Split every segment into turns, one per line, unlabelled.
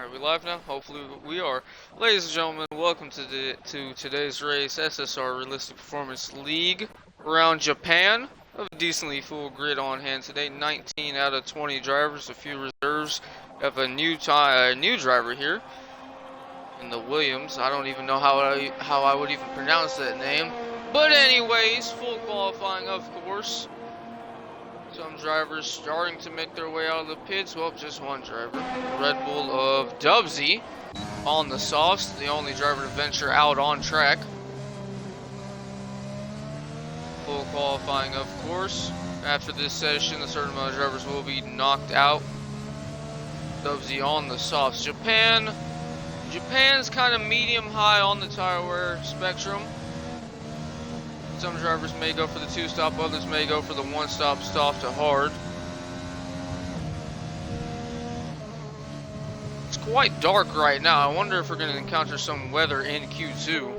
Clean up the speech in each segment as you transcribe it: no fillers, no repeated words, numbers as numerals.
Are we live now? Hopefully we are. Ladies and gentlemen, welcome to today's race, SSR Realistic Performance League around Japan. We have a decently full grid on hand today. 19 out of 20 drivers, a few reserves. We have a new driver here in the Williams. I don't even know how I would even pronounce that name. But anyways, full qualifying, of course. Some drivers starting to make their way out of the pits. Well, just one driver. Red Bull of Dubsy on the softs. The only driver to venture out on track. Full qualifying, of course. After this session, a certain amount of drivers will be knocked out. Dubsy on the softs. Japan's kind of medium-high on the tire wear spectrum. Some drivers may go for the two-stop, others may go for the one-stop, soft to hard. It's quite dark right now. I wonder if we're going to encounter some weather in Q2.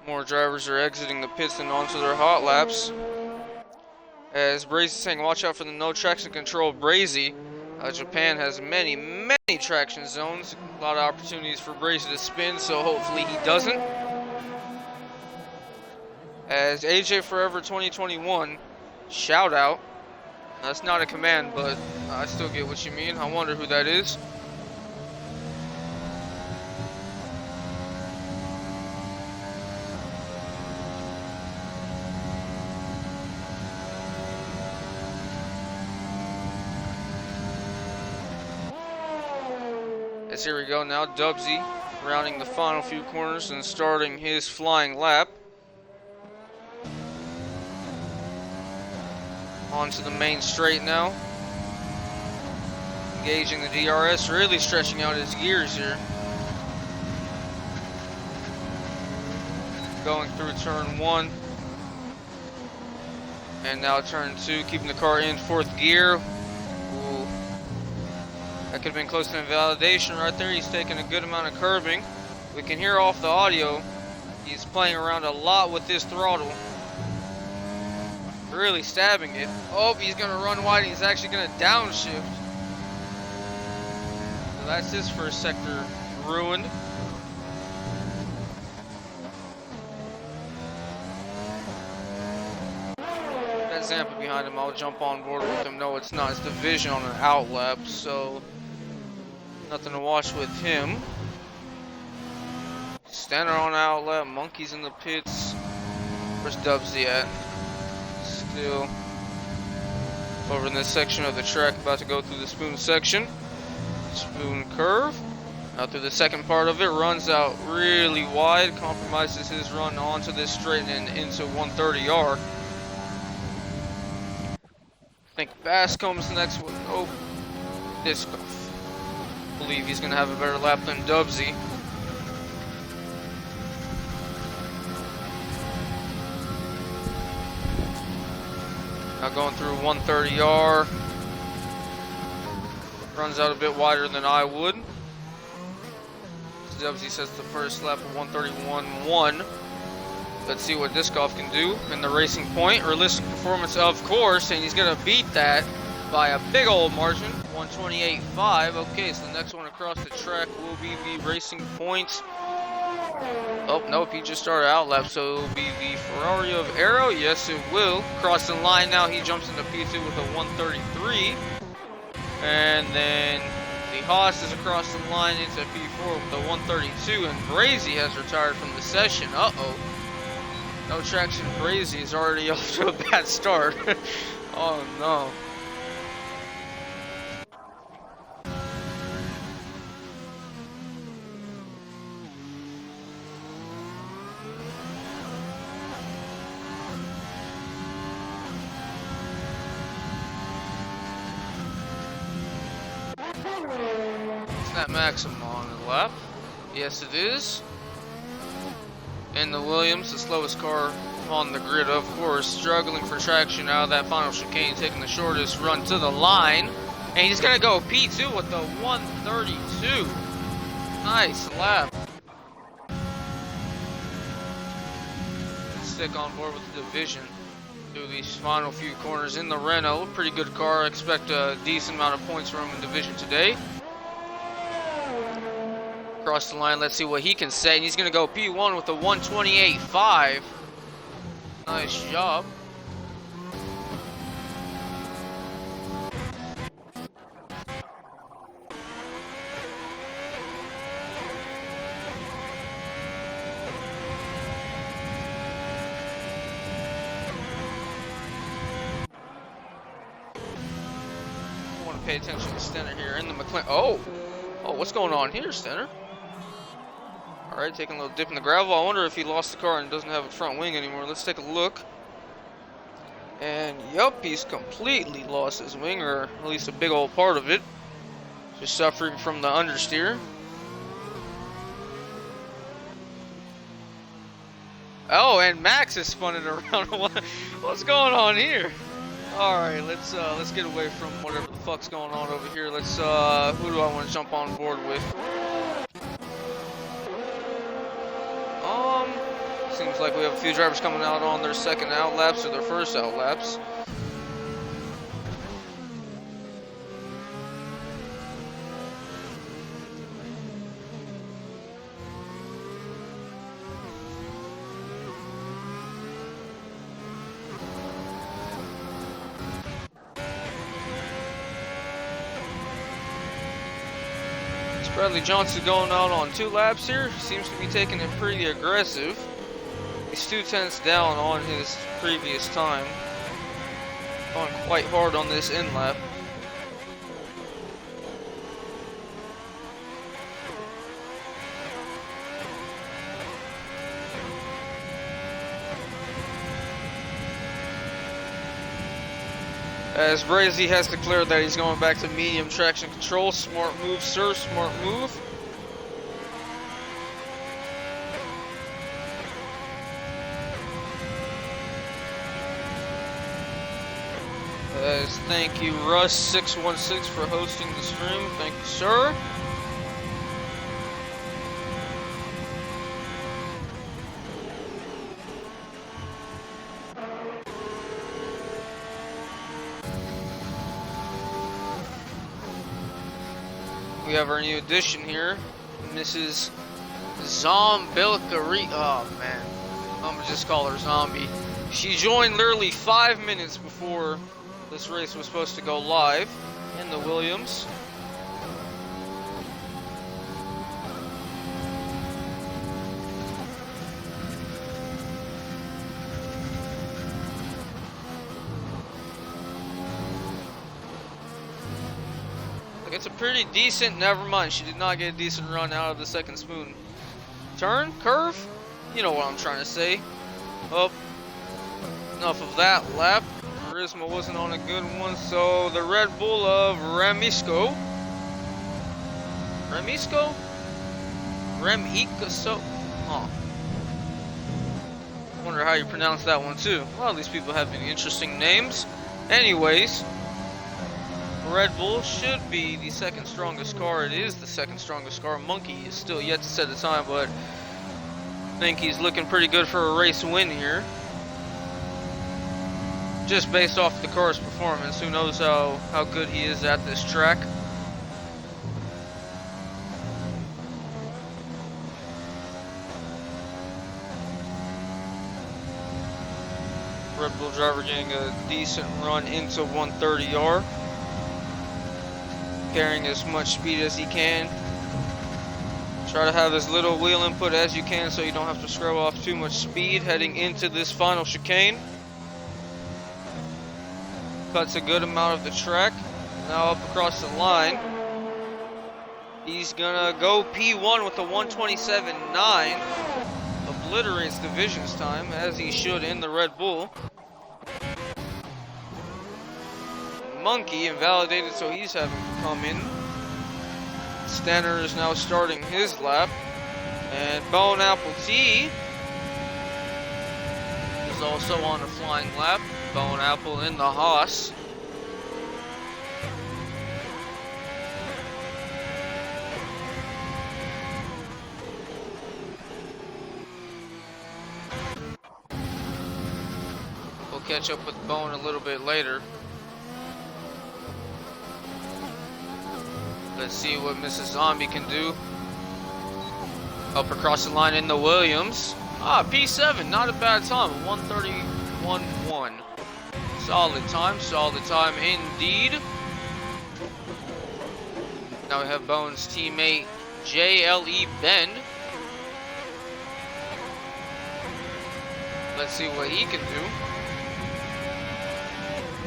More drivers are exiting the pits and onto their hot laps. As Brazy is saying, watch out for the no traction control Brazy. Japan has many traction zones. A lot of opportunities for Brazy to spin, so hopefully he doesn't. As AJ Forever 2021, shout out. That's not a command, but I still get what you mean. I wonder who that is. As here we go now, Dubsy rounding the final few corners and starting his flying lap. Onto the main straight now. Engaging the DRS, really stretching out his gears here. Going through turn 1. And now turn 2, keeping the car in 4th gear. Ooh. That could have been close to invalidation right there. He's taking a good amount of curbing. We can hear off the audio. He's playing around a lot with this throttle. Really stabbing it. Oh, he's gonna run wide. He's actually gonna downshift. So that's his first sector ruined. That Zampa behind him, I'll jump on board with him. No, it's not. It's Division on an outlap, so nothing to watch with him. Standard on outlap, Monkeys in the pits. Where's Dubsy at? Still over in this section of the track, about to go through the spoon section. Spoon curve. Now through the second part of it, runs out really wide, compromises his run onto this straight and into 130R. I think Bascombe's the next one. Oh, Discoff. I believe he's going to have a better lap than Dubsy. Now going through 130R. Runs out a bit wider than I would. Dubsy says the first lap of 131.1. Let's see what Discoff can do in the Racing Point. Realistic Performance, of course, and he's going to beat that by a big old margin. 128.5. Okay, so the next one across the track will be the Racing Point. Oh, nope, he just started out lap, so it will be the Ferrari of Arrow. Yes, it will. Crossing the line now, he jumps into P2 with a 133. And then the Haas is across the line into P4 with a 132. And Brazy has retired from the session. Uh-oh. No traction. Brazy is already off to a bad start. Oh, no. Snap Maximum on the lap. Yes, it is. And the Williams, the slowest car on the grid, of course, struggling for traction out of that final chicane, taking the shortest run to the line. And he's going to go P2 with the 132. Nice lap. Stick on board with the Division through these final few corners in the Renault. Pretty good car. I expect a decent amount of points from him in Division today. across the line. Let's see what he can say. And he's going to go P1 with a 128.5. Nice job. Pay attention to Stenner here in the McLaren. Oh, what's going on here, Stenner? All right, taking a little dip in the gravel. I wonder if he lost the car and doesn't have a front wing anymore. Let's take a look. And yup, he's completely lost his wing, or at least a big old part of it. Just suffering from the understeer. Oh, and Max is spun it around. What's going on here? Alright, let's get away from whatever the fuck's going on over here. Let's who do I want to jump on board with? Seems like we have a few drivers coming out on their second out laps or their first out laps. Bradley Johnson going out on 2 laps here. Seems to be taking it pretty aggressive. He's 2/10 down on his previous time. Going quite hard on this end lap. As Brazy has declared that he's going back to medium traction control. Smart move, sir, smart move. As thank you, Russ616 for hosting the stream. Thank you, sir. We have our new addition here, Mrs. Zombilkari. Oh man, I'm gonna just call her Zombie. She joined literally 5 minutes before this race was supposed to go live in the Williams. It's a pretty decent, never mind, she did not get a decent run out of the second spoon. Turn? Curve? You know what I'm trying to say. Oh, enough of that lap. Charisma wasn't on a good one, so the Red Bull of Ramisco. Ramisco? Remiko? Huh. Wonder how you pronounce that one too. A lot of these people have any interesting names. Anyways, Red Bull should be the second strongest car. It is the second strongest car. Monkey is still yet to set the time, but I think he's looking pretty good for a race win here. Just based off the car's performance, who knows how good he is at this track. Red Bull driver getting a decent run into 130R. Carrying as much speed as he can. Try to have as little wheel input as you can so you don't have to scrub off too much speed heading into this final chicane. Cuts a good amount of the track. Now up across the line. He's gonna go P1 with a 127.9. Obliterates divisions time as he should in the Red Bull. Monkey invalidated, so he's having to come in. Stenner is now starting his lap, and Bone Apple T is also on a flying lap. Bone Apple in the Haas. We'll catch up with Bone a little bit later. Let's see what Mrs. Zombie can do. Up across the line in the Williams. P7, not a bad time. 1:31.1. Solid time indeed. Now we have Bones' teammate JLE Bend. Let's see what he can do.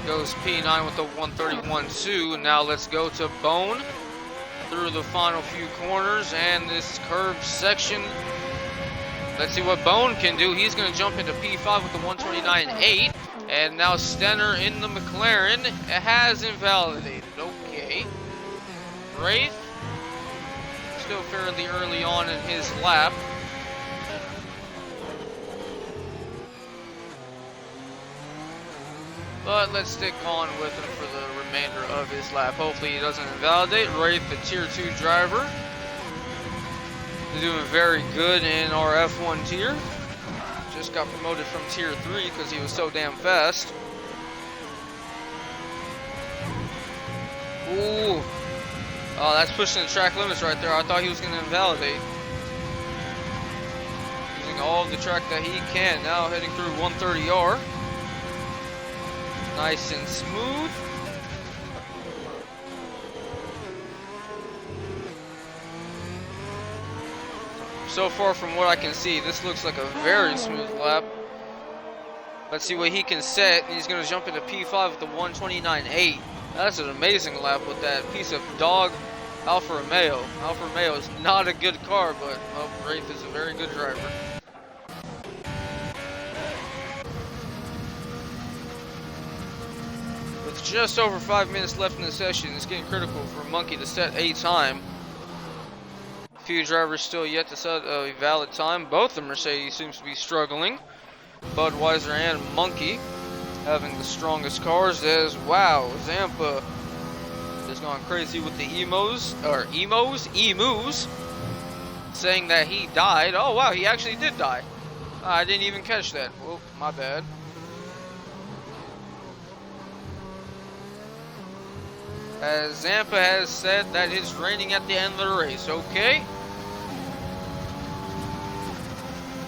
Goes P9 with a 1:31.2. Now let's go to Bone through the final few corners and this curved section. Let's see what Bone can do. He's going to jump into P5 with the 1:29.8. And now Stenner in the McLaren has invalidated. Okay. Wraith, still fairly early on in his lap. But let's stick on with him for the remainder of his lap. Hopefully he doesn't invalidate. Wraith, the tier 2 driver, is doing very good in our F1 tier. Just got promoted from tier 3 because he was so damn fast. Ooh. Oh, that's pushing the track limits right there. I thought he was going to invalidate. Using all of the track that he can. Now heading through 130R. Nice and smooth. So far from what I can see, this looks like a very smooth lap. Let's see what he can set. He's going to jump into P5 with the 1:29.8. That's an amazing lap with that piece of dog Alfa Romeo. Alfa Romeo is not a good car, but Wraith is a very good driver. With just over 5 minutes left in the session, it's getting critical for Monkey to set a time. A few drivers still yet to set a valid time. Both of Mercedes seems to be struggling. Budweiser and Monkey having the strongest cars. As wow, Zampa has gone crazy with the emus, saying that he died. Oh wow, he actually did die. I didn't even catch that. Whoa, my bad. As Zampa has said that it's raining at the end of the race. Okay,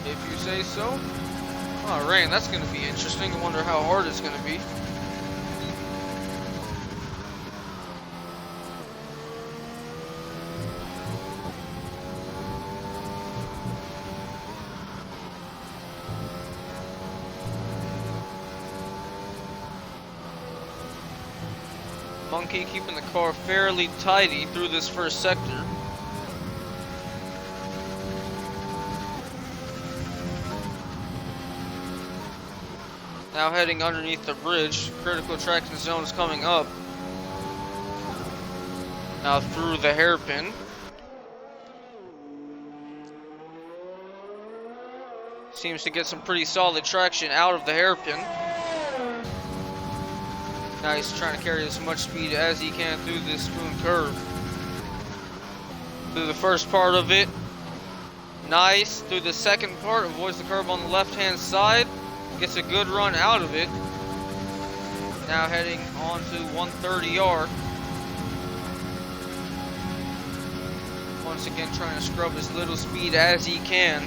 if you say so. Oh, rain, that's going to be interesting. I wonder how hard it's going to be. Monkey keeping the car fairly tidy through this first sector. Now heading underneath the bridge. Critical traction zone is coming up. Now through the hairpin. Seems to get some pretty solid traction out of the hairpin. Now he's trying to carry as much speed as he can through this spoon curve. Through the first part of it. Nice. Through the second part, avoids the curve on the left-hand side. Gets a good run out of it. Now heading on to 130R. Once again trying to scrub as little speed as he can.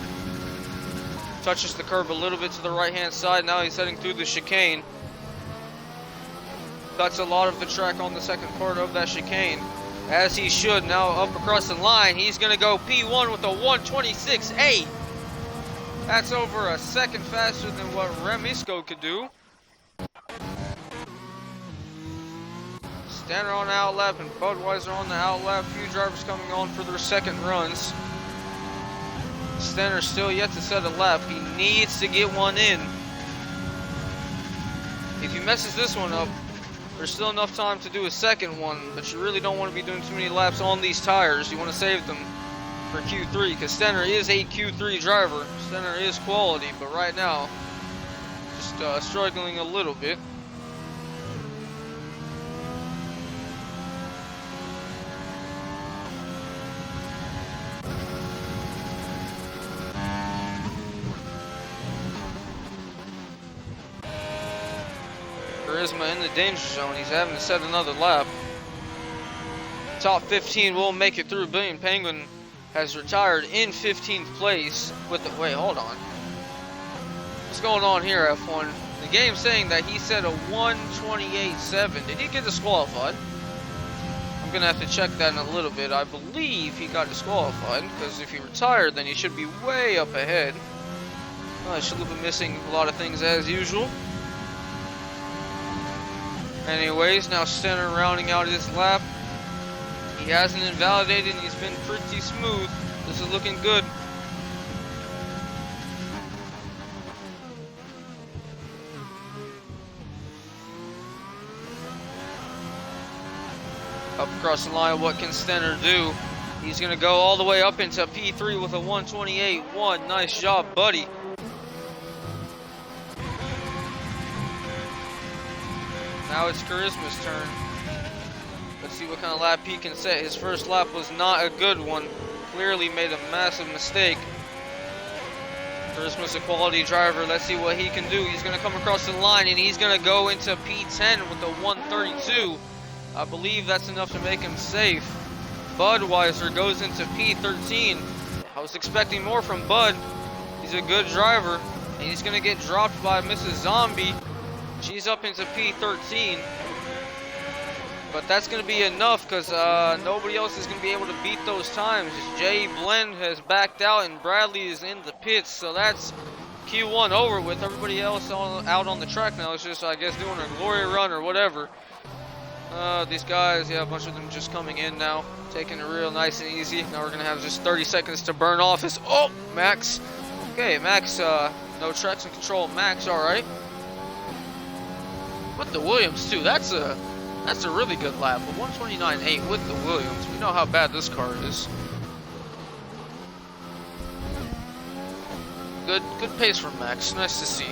Touches the curb a little bit to the right-hand side. Now he's heading through the chicane. Cuts a lot of the track on the second part of that chicane. As he should. Now up across the line. He's going to go P1 with a 1:26.8. That's over a second faster than what Remisco could do. Stenner on the outlap and Budweiser on the outlap. Few drivers coming on for their second runs. Stenner still yet to set a lap. He needs to get one in. If he messes this one up, there's still enough time to do a second one, but you really don't want to be doing too many laps on these tires. You want to save them for Q3, because Stenner is a Q3 driver. Stenner is quality, but right now, just struggling a little bit. Charisma in the danger zone. He's having to set another lap. Top 15 will make it through. Billion Penguin has retired in 15th place with the, wait, hold on. What's going on here, F1? The game's saying that he said a 1:28.7. Did he get disqualified? I'm gonna have to check that in a little bit. I believe he got disqualified, because if he retired, then he should be way up ahead. I should have been missing a lot of things as usual. Anyways, now Stener rounding out his lap. He hasn't invalidated and he's been pretty smooth. This is looking good. Up across the line, what can Stener do? He's going to go all the way up into P3 with a 1:28.1. Nice job, buddy. Now it's Charisma's turn. Let's see what kind of lap he can set. His first lap was not a good one. Clearly made a massive mistake. Charisma's a quality driver. Let's see what he can do. He's going to come across the line and he's going to go into P10 with a 1:32. I believe that's enough to make him safe. Budweiser goes into P13. I was expecting more from Bud. He's a good driver. And he's going to get dropped by Mrs. Zombie. She's up into P13. But that's going to be enough because nobody else is going to be able to beat those times. Jay Blend has backed out and Bradley is in the pits. So that's Q1 over with. Everybody else out on the track now is just, I guess, doing a glory run or whatever. These guys, yeah, a bunch of them just coming in now. Taking it real nice and easy. Now we're going to have just 30 seconds to burn off his... Oh, Max. Okay, Max, no traction control. Max, all right. With the Williams, too. That's a really good lap. A 1:29.8 with the Williams. We know how bad this car is. Good pace from Max. Nice to see.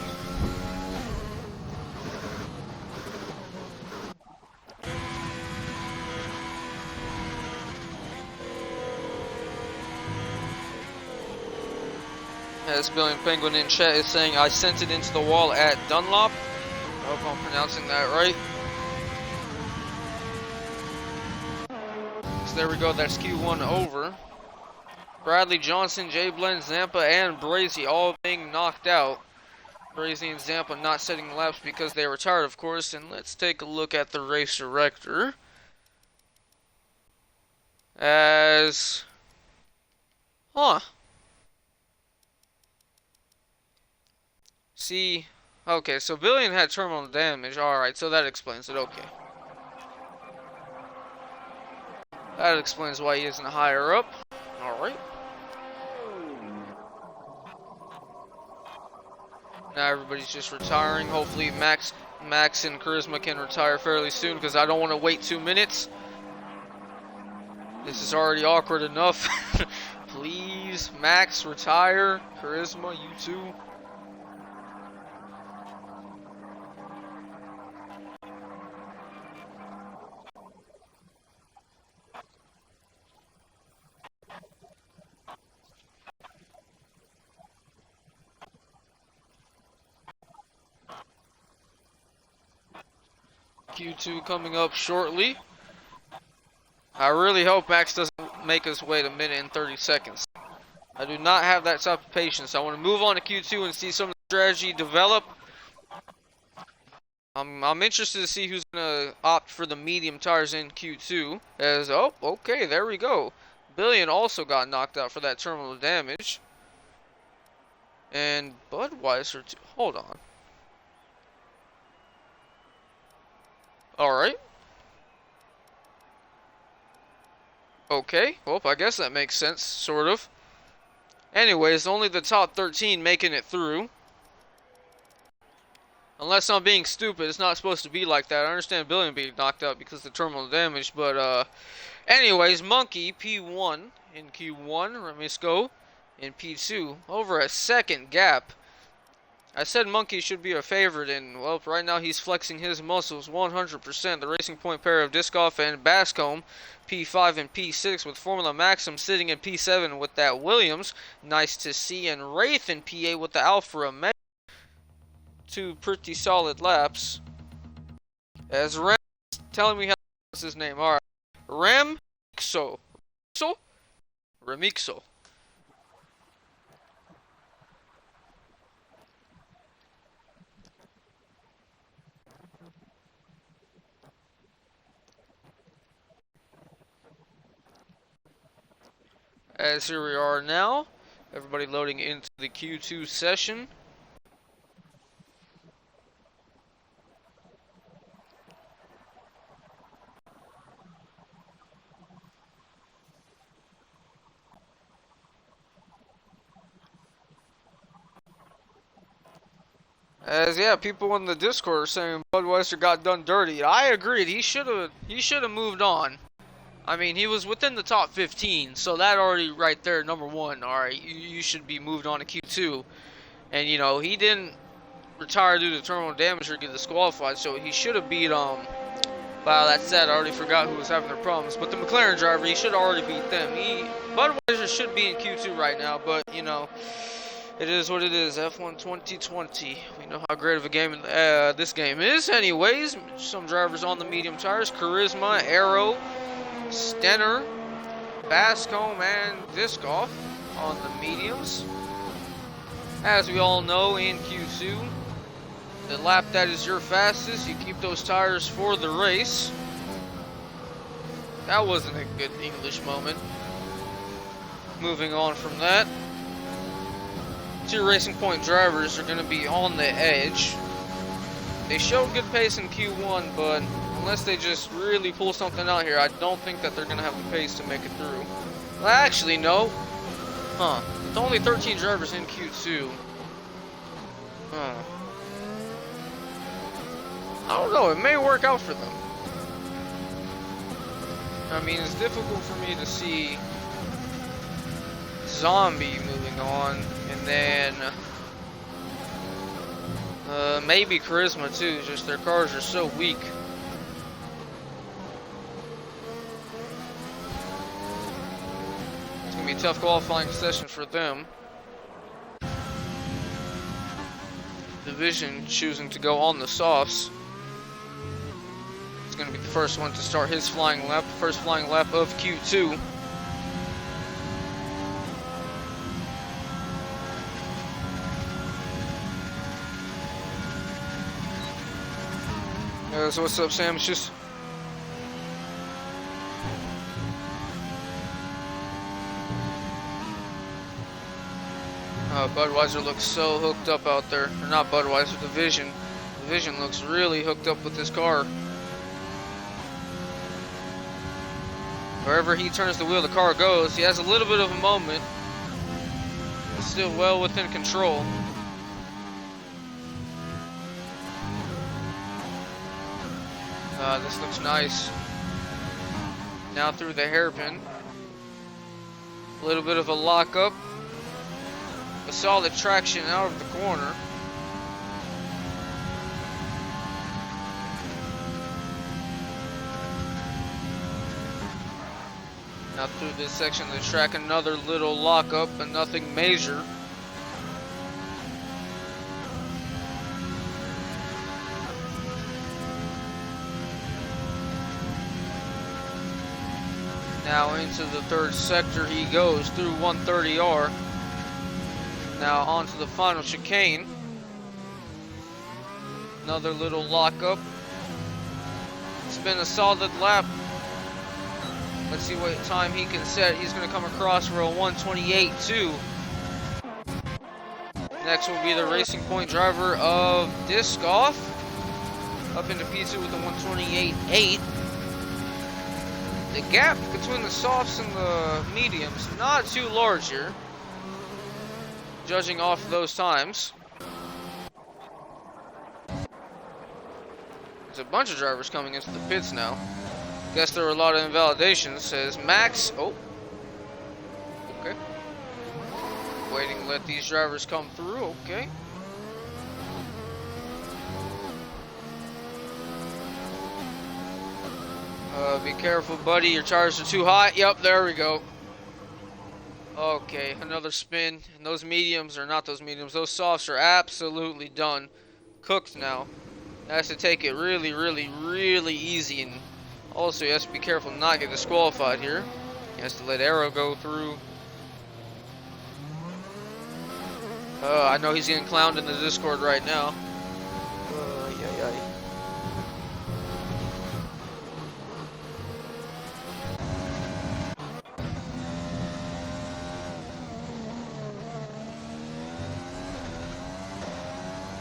As Billion Penguin in chat is saying, I sent it into the wall at Dunlop. I hope I'm pronouncing that right. So there we go, that's Q1 over. Bradley Johnson, Jay Blend, Zampa, and Brazy all being knocked out. Brazy and Zampa not setting laps because they retired, of course. And let's take a look at the race director. As... Huh. See... Okay, so Billion had terminal damage. Alright, so that explains it. Okay. That explains why he isn't higher up. Alright. Now everybody's just retiring. Hopefully Max and Charisma can retire fairly soon because I don't want to wait 2 minutes. This is already awkward enough. Please, Max, retire. Charisma, you too. Q2 coming up shortly. I really hope Max doesn't make us wait 1 minute and 30 seconds. I do not have that type of patience. I want to move on to Q2 and see some of the strategy develop. I'm interested to see who's going to opt for the medium tires in Q2. As, oh, okay, there we go. Billion also got knocked out for that terminal damage. And Budweiser, too. Hold on. Alright. Okay, well, I guess that makes sense, sort of. Anyways, only the top 13 making it through. Unless I'm being stupid, it's not supposed to be like that. I understand Billion being knocked out because of the terminal damage, but, anyways, Monkey, P1 in Q1, Remisco in P2. Over a second gap. I said Monkey should be a favorite, and, well, right now he's flexing his muscles 100%. The Racing Point pair of Discoff and Bascombe, P5 and P6, with Formula Maxim sitting in P7 with that Williams. Nice to see. And Wraith in P8 with the Alfa Romeo. 2 pretty solid laps. As Rem telling me how to pronounce his name. Alright. Remso. Remixo. As here we are now, everybody loading into the Q2 session. As yeah, people in the Discord are saying Budweiser got done dirty. I agreed. He should have moved on. I mean, he was within the top 15, so that already right there, number one. All right, you should be moved on to Q2, and you know he didn't retire due to terminal damage or get disqualified, so he should have beat Wow, that said, I already forgot who was having their problems, but the McLaren driver, he should have already beat them. Budweiser should be in Q2 right now, but you know. It is what it is. F1 2020. We know how great of a game this game is. Anyways, some drivers on the medium tires. Charisma, Aero, Stenner, Bascombe, and Discoff on the mediums. As we all know, in Q2, the lap that is your fastest, you keep those tires for the race. That wasn't a good English moment. Moving on from that. Two Racing Point drivers are going to be on the edge. They showed good pace in Q1, but unless they just really pull something out here, I don't think that they're going to have the pace to make it through. Well, actually, no. It's only 13 drivers in Q2. I don't know, it may work out for them. I mean, it's difficult for me to see Zombie moving on. And then maybe Charisma too, just their cars are so weak. It's going to be a tough qualifying session for them. Division choosing to go on the softs. It's going to be the first one to start his flying lap, first flying lap of Q2. So what's up, Sam? It's just Budweiser looks so hooked up out there. Or not Budweiser, Division. Division looks really hooked up with this car. Wherever he turns the wheel, the car goes. He has a little bit of a moment. It's still well within control. This looks nice. Now through the hairpin. A little bit of a lockup. A solid traction out of the corner. Now through this section of the track, another little lockup, but nothing major. Now into the third sector he goes through 130R. Now onto the final chicane. Another little lockup. It's been a solid lap. Let's see what time he can set. He's going to come across for a 128.2. Next will be the Racing Point driver of Discoff. Up into P2 with a 128.8. The gap between the softs and the mediums, not too large here, judging off of those times. There's a bunch of drivers coming into the pits now. Guess there were a lot of invalidations, says Max. Oh, okay. Waiting to let these drivers come through, okay. Be careful, buddy. Your tires are too hot. Yep, there we go. Okay, another spin. And those mediums, or not those mediums, those softs are absolutely done. Cooked now. Has to take it really, really, really easy. And also, he has to be careful not to get disqualified here. He has to let Aero go through. I know he's getting clowned in the Discord right now. Yeah.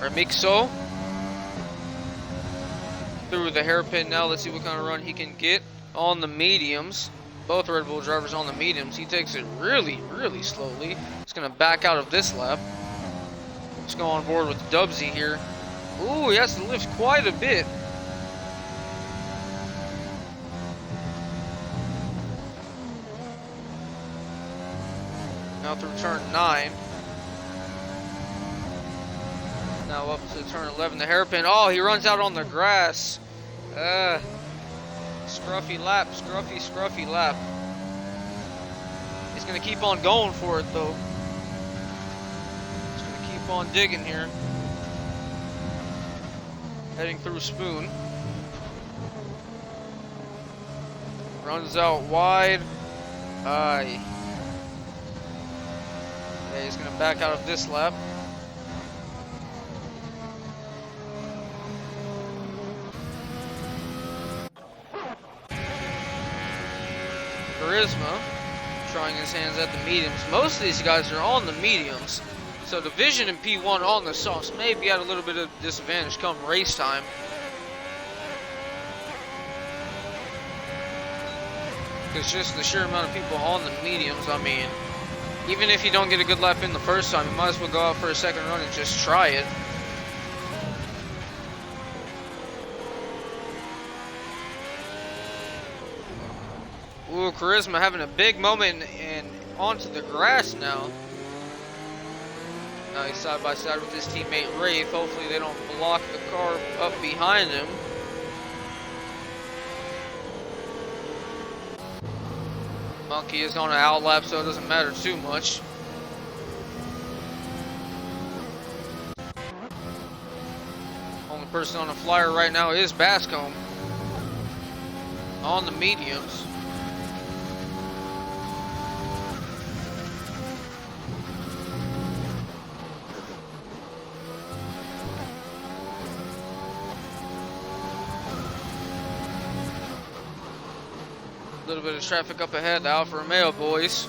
Remixo through the hairpin now. Let's see what kind of run he can get on the mediums. Both Red Bull drivers on the mediums. He takes it really, really slowly. He's going to back out of this lap. Let's go on board with Dubsy here. Ooh, he has to lift quite a bit. Now through turn 9. Now up to turn 11, the hairpin. Oh, he runs out on the grass. Scruffy lap, scruffy lap. He's gonna keep on going for it though. He's gonna keep on digging here. Heading through Spoon. Runs out wide. Yeah, he's gonna back out of this lap. Charisma trying his hands at the mediums. Most of these guys are on the mediums, so Division and P1 on the softs may be at a little bit of disadvantage come race time. It's just the sheer amount of people on the mediums. I mean, even if you don't get a good lap in the first time, you might as well go out for a second run and just try it. Ooh, Charisma having a big moment and onto the grass now. Now he's side by side with his teammate Wraith. Hopefully they don't block the car up behind him. Monkey is on an outlap, so it doesn't matter too much. Only person on the flyer right now is Bascombe on the mediums. A little bit of traffic up ahead, the Alfa Romeo boys.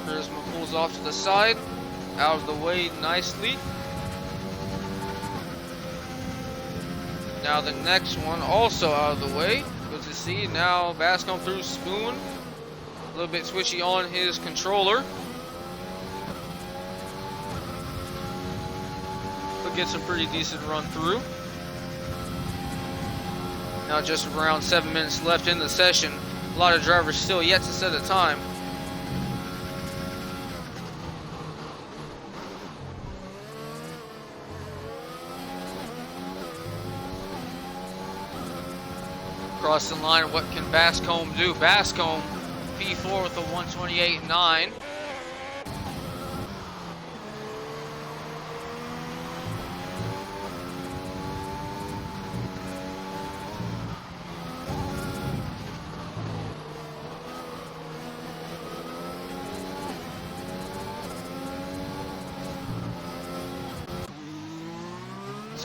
Charisma pulls off to the side, out of the way nicely. Now the next one also out of the way. Good to see. Now Bascombe through Spoon. A little bit switchy on his controller. But gets a pretty decent run through. Now just around 7 minutes left in the session. A lot of drivers still yet to set a time. Across the line, what can Bascombe do? Bascombe, P4 with a 128.9.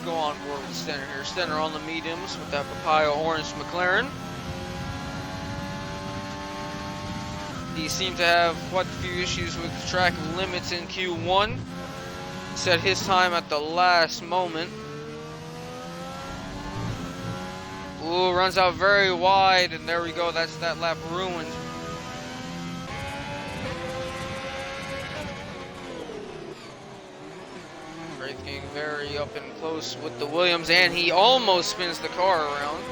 Go on board with Stenner here. Stenner on the mediums with that papaya orange McLaren. He seemed to have quite a few issues with the track limits in Q1. Set his time at the last moment. Ooh, runs out very wide, and there we go. That's that lap ruined. Wraith getting very up and close with the Williams, and he almost spins the car around.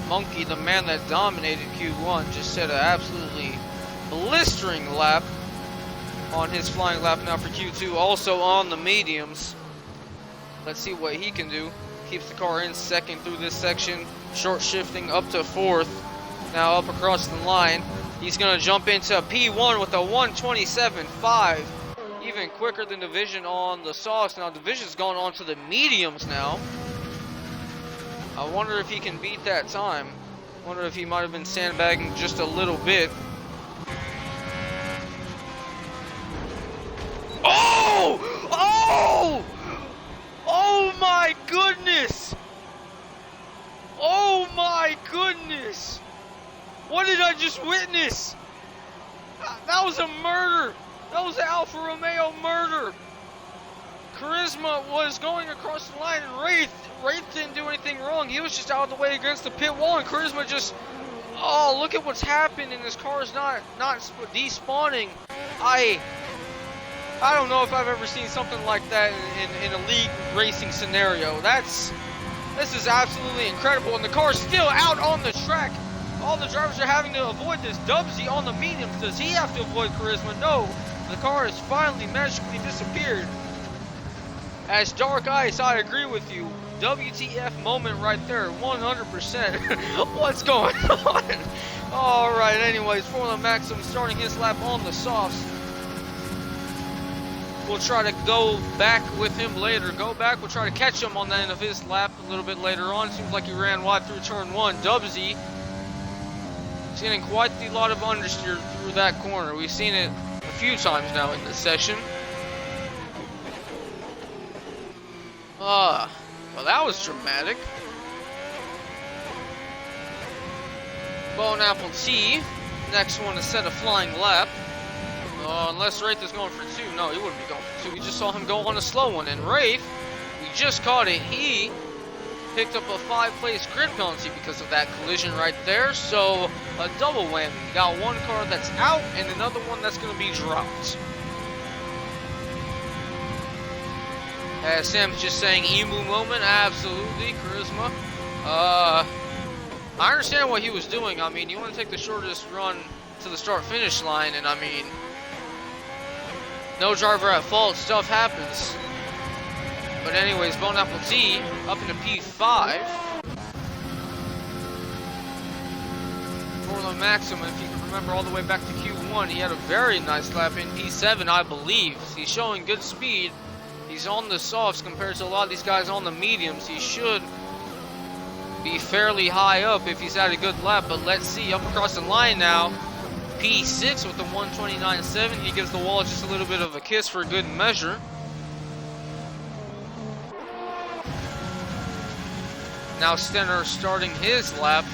Monkey, the man that dominated Q1, just set an absolutely blistering lap on his flying lap now for Q2, also on the mediums. Let's see what he can do. Keeps the car in second through this section, short shifting up to fourth. Now up across the line, he's going to jump into P1 with a 127.5. Even quicker than Division on the softs. Now Division's going on to the mediums now. I wonder if he can beat that time. Wonder if he might have been sandbagging just a little bit. Oh! Oh! Oh my goodness! Oh my goodness! What did I just witness? That was a murder! That was an Alfa Romeo murder! Charisma was going across the line, and Wraith didn't do anything wrong. He was just out of the way against the pit wall, and Charisma just... Oh, look at what's happened, and this car is not despawning. I don't know if I've ever seen something like that in a league racing scenario. This is absolutely incredible, and the car is still out on the track. All the drivers are having to avoid this. Dubsy on the mediums. Does he have to avoid Charisma? No. The car has finally magically disappeared. As Dark Ice, I agree with you. WTF moment right there, 100%. What's going on? Alright, anyways, Formula Maxim starting his lap on the softs. We'll try to go back with him later. We'll try to catch him on the end of his lap a little bit later on. Seems like he ran wide through turn 1. Dubsy is getting quite a lot of understeer through that corner. We've seen it a few times now in this session. Well, that was dramatic. Bone Apple T, next one to set a flying lap. Unless Wraith is going for 2. No, he wouldn't be going for 2. We just saw him go on a slow one. And Wraith, we just caught it. He picked up a 5-place grid penalty because of that collision right there. So, a double whammy. You got one car that's out and another one that's going to be dropped. Sam's just saying emu moment. Absolutely. Charisma. I understand what he was doing. I mean, you want to take the shortest run to the start-finish line, and I mean, no driver at fault. Stuff happens. But anyways, Bone Apple T up into P5. Formula Maxim, if you can remember all the way back to Q1, he had a very nice lap in P7, I believe. He's showing good speed. He's on the softs compared to a lot of these guys on the mediums. He should be fairly high up if he's had a good lap, but let's see. Up across the line now, P6 with the 129.7. He gives the wall just a little bit of a kiss for good measure. Now Stenner starting his lap.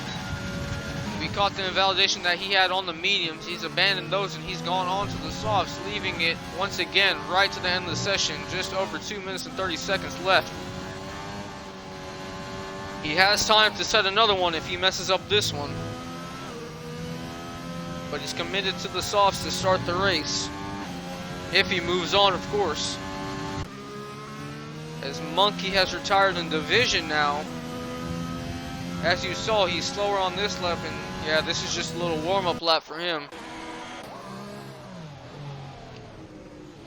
We caught the invalidation that he had on the mediums. He's abandoned those and he's gone on to the softs, leaving it once again right to the end of the session. Just over 2 minutes and 30 seconds left. He has time to set another one if he messes up this one. But he's committed to the softs to start the race. If he moves on, of course. As Monkey has retired in division now. As you saw, he's slower on this lap, and yeah, this is just a little warm-up lap for him.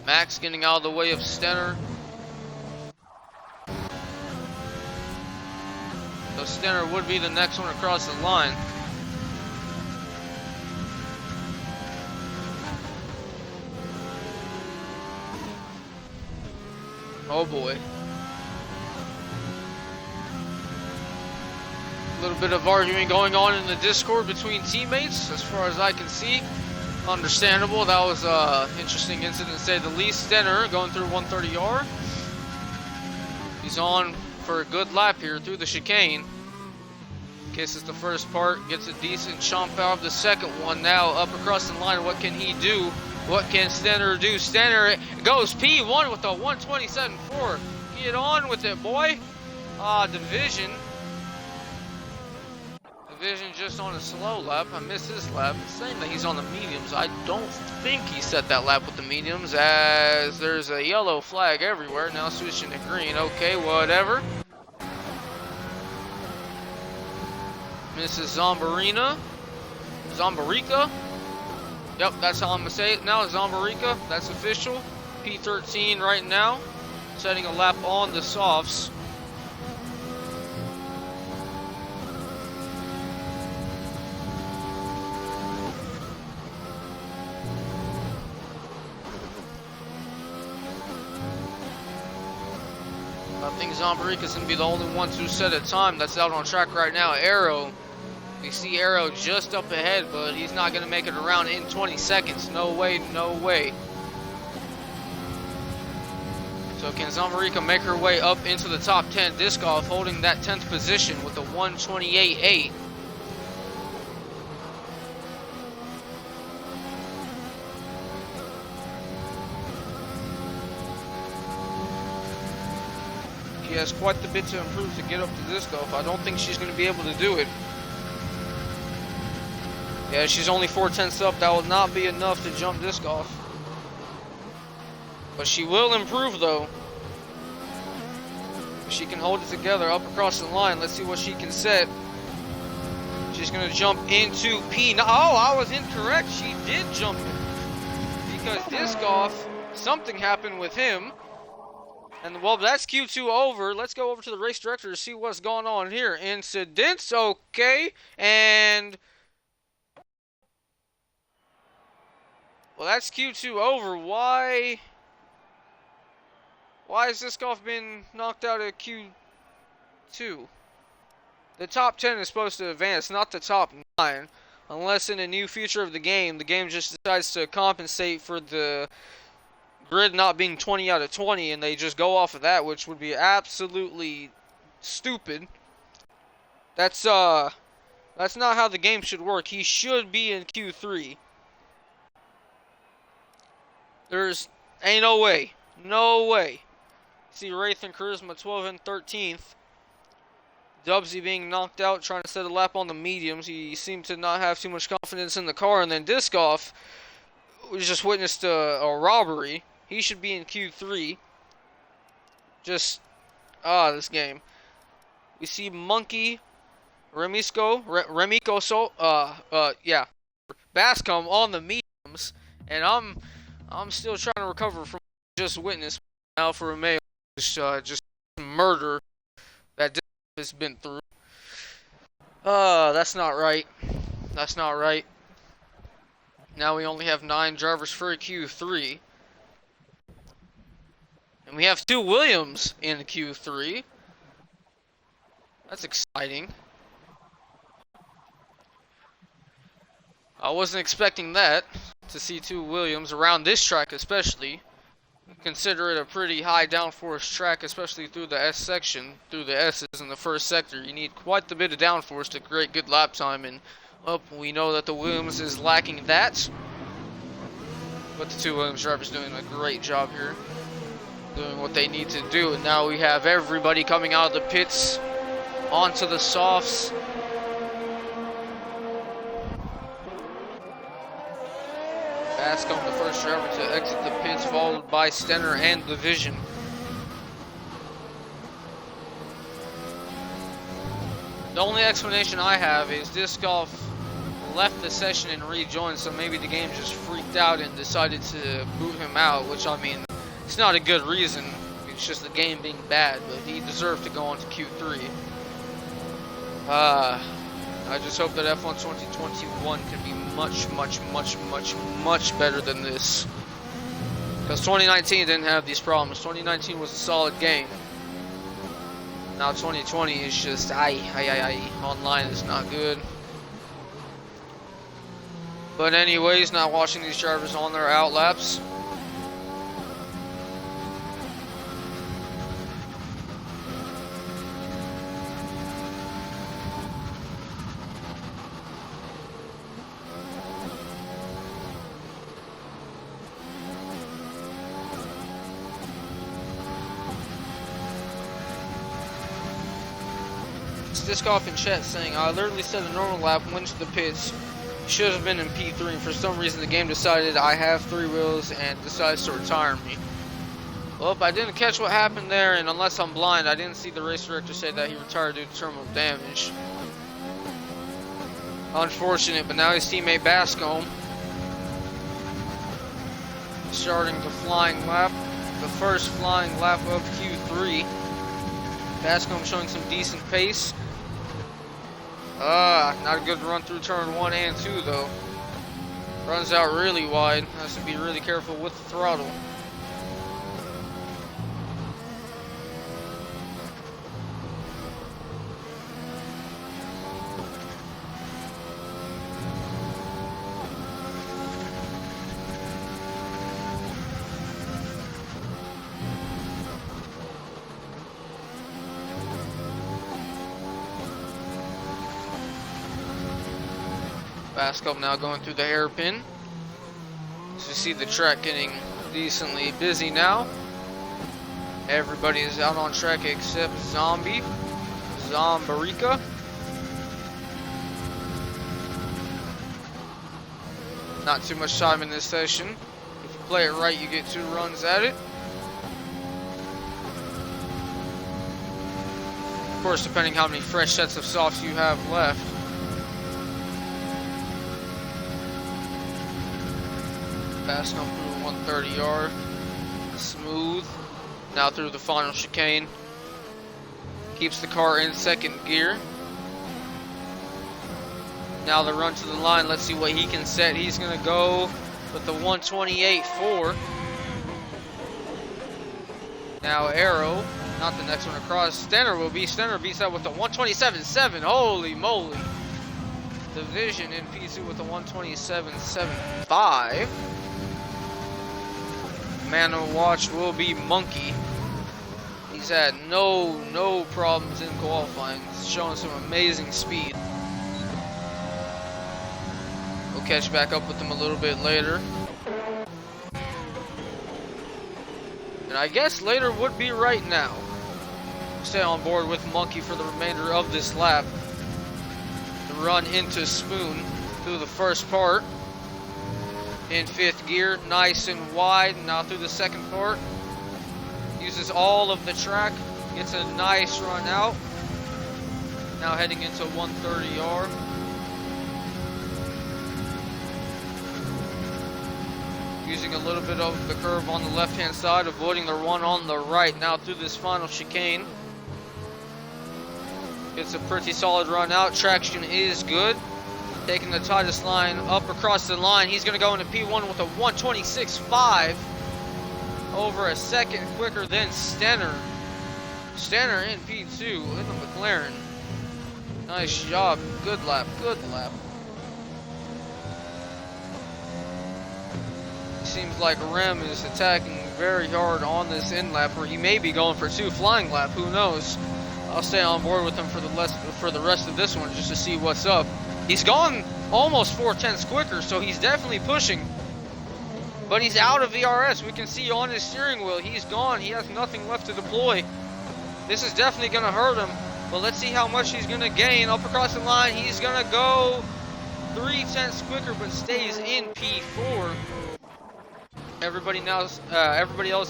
Max getting out of the way of Stenner. So Stenner would be the next one across the line. Oh boy. A little bit of arguing going on in the Discord between teammates, as far as I can see. Understandable. That was an interesting incident, to say the least. Stenner going through 130R. He's on for a good lap here through the chicane. Kisses the first part, gets a decent chomp out of the second one. Now up across the line, what can he do? What can Stenner do? Stenner goes P1 with a 127.4. Get on with it, boy. Division just on a slow lap. I missed his lap. It's saying that he's on the mediums. I don't think he set that lap with the mediums, as there's a yellow flag everywhere. Now switching to green. Okay, whatever. Mrs. Zombarina. Zombarica. Yep, that's how I'm going to say it now. Zombarica. That's official. P13 right now. Setting a lap on the softs. I think Zombarika's gonna be the only one to set a time that's out on track right now. Arrow, we see Arrow just up ahead, but he's not gonna make it around in 20 seconds. No way, no way. So can Zombarika make her way up into the top 10? Diskov holding that 10th position with a 1:28.8. She has quite the bit to improve to get up to Diskov. I don't think she's going to be able to do it. Yeah, she's only 4/10 up. That will not be enough to jump Diskov. But she will improve though. If she can hold it together up across the line, let's see what she can set. She's going to jump into P. Oh, I was incorrect. She did jump it. Because Diskov, something happened with him. And well, that's Q2 over. Let's go over to the race director to see what's going on here. Incidents, okay. And well, that's Q2 over. Why has Diskov been knocked out at Q2? The top 10 is supposed to advance, not the top 9. Unless in a new feature of the game just decides to compensate for the grid not being 20 out of 20 and they just go off of that, which would be absolutely stupid. That's not how the game should work. He should be in Q3. Ain't no way. No way. See Wraith and Charisma 12 and 13th. Dubsy being knocked out, trying to set a lap on the mediums. He seemed to not have too much confidence in the car. And then Diskov, we just witnessed a robbery. He should be in Q3. This game. We see Monkey, Remiko, Bascom on the mediums, and I'm still trying to recover from just witnessed Alfa Romeo just murder that has been through. That's not right. That's not right. Now we only have 9 drivers for Q3. And we have 2 Williams in Q3. That's exciting. I wasn't expecting that, to see 2 Williams around this track especially. Consider it a pretty high downforce track, especially through the S section, through the S's in the first sector. You need quite a bit of downforce to create good lap time, and we know that the Williams is lacking that. But the 2 Williams drivers doing a great job here, doing what they need to do. And now we have everybody coming out of the pits onto the softs. Bascom, the first driver to exit the pits, followed by Stenner and Division. The only explanation I have is Diskov left the session and rejoined, so maybe the game just freaked out and decided to boot him out, which, I mean, it's not a good reason. It's just the game being bad, but he deserved to go on to Q3. I just hope that F1 2021 can be much better than this. Because 2019 didn't have these problems. 2019 was a solid game. Now 2020 is just, online is not good. But anyways, not watching these drivers on their outlaps. Diskov in chat saying, I literally said a normal lap, went to the pits, should have been in P3, and for some reason the game decided I have 3 wheels and decides to retire me. Well, I didn't catch what happened there, and unless I'm blind, I didn't see the race director say that he retired due to terminal damage. Unfortunate, but now his teammate Bascom starting the flying lap, the first flying lap of Q3. Bascom showing some decent pace. Not a good run through turn 1 and 2 though. Runs out really wide. Has to be really careful with the throttle. Fast Cup now going through the hairpin. So you see the track getting decently busy now. Everybody is out on track except Zombarica. Not too much time in this session. If you play it right, you get 2 runs at it. Of course, depending how many fresh sets of softs you have left. Fast on through 130R. Smooth. Now through the final chicane. Keeps the car in 2nd gear. Now the run to the line. Let's see what he can set. He's going to go with the 128.4. Now Arrow. Not the next one across. Stenner will be. Stenner beats that with the 127.7. Holy moly. Division in P2 with the 127.75. Man to watch will be Monkey. He's had no problems in qualifying. He's showing some amazing speed. We'll catch back up with him a little bit later. And I guess later would be right now. Stay on board with Monkey for the remainder of this lap. The run into Spoon through the first part. In 5th gear, nice and wide. Now through the 2nd part. Uses all of the track. Gets a nice run out. Now heading into 130R. Using a little bit of the curve on the left-hand side, avoiding the one on the right. Now through this final chicane. It's a pretty solid run out. Traction is good. Taking the tightest line up across the line. He's going to go into P1 with a 126.5. Over a second quicker than Stenner. Stenner in P2 in the McLaren. Nice job. Good lap. Good lap. Seems like Rem is attacking very hard on this end lap, or he may be going for 2 flying lap. Who knows? I'll stay on board with him for the rest of this one just to see what's up. He's gone almost 4/10 quicker, so he's definitely pushing. But he's out of VRS. We can see on his steering wheel, he's gone. He has nothing left to deploy. This is definitely going to hurt him. But let's see how much he's going to gain. Up across the line, he's going to go 3/10 quicker, but stays in P4. Everybody else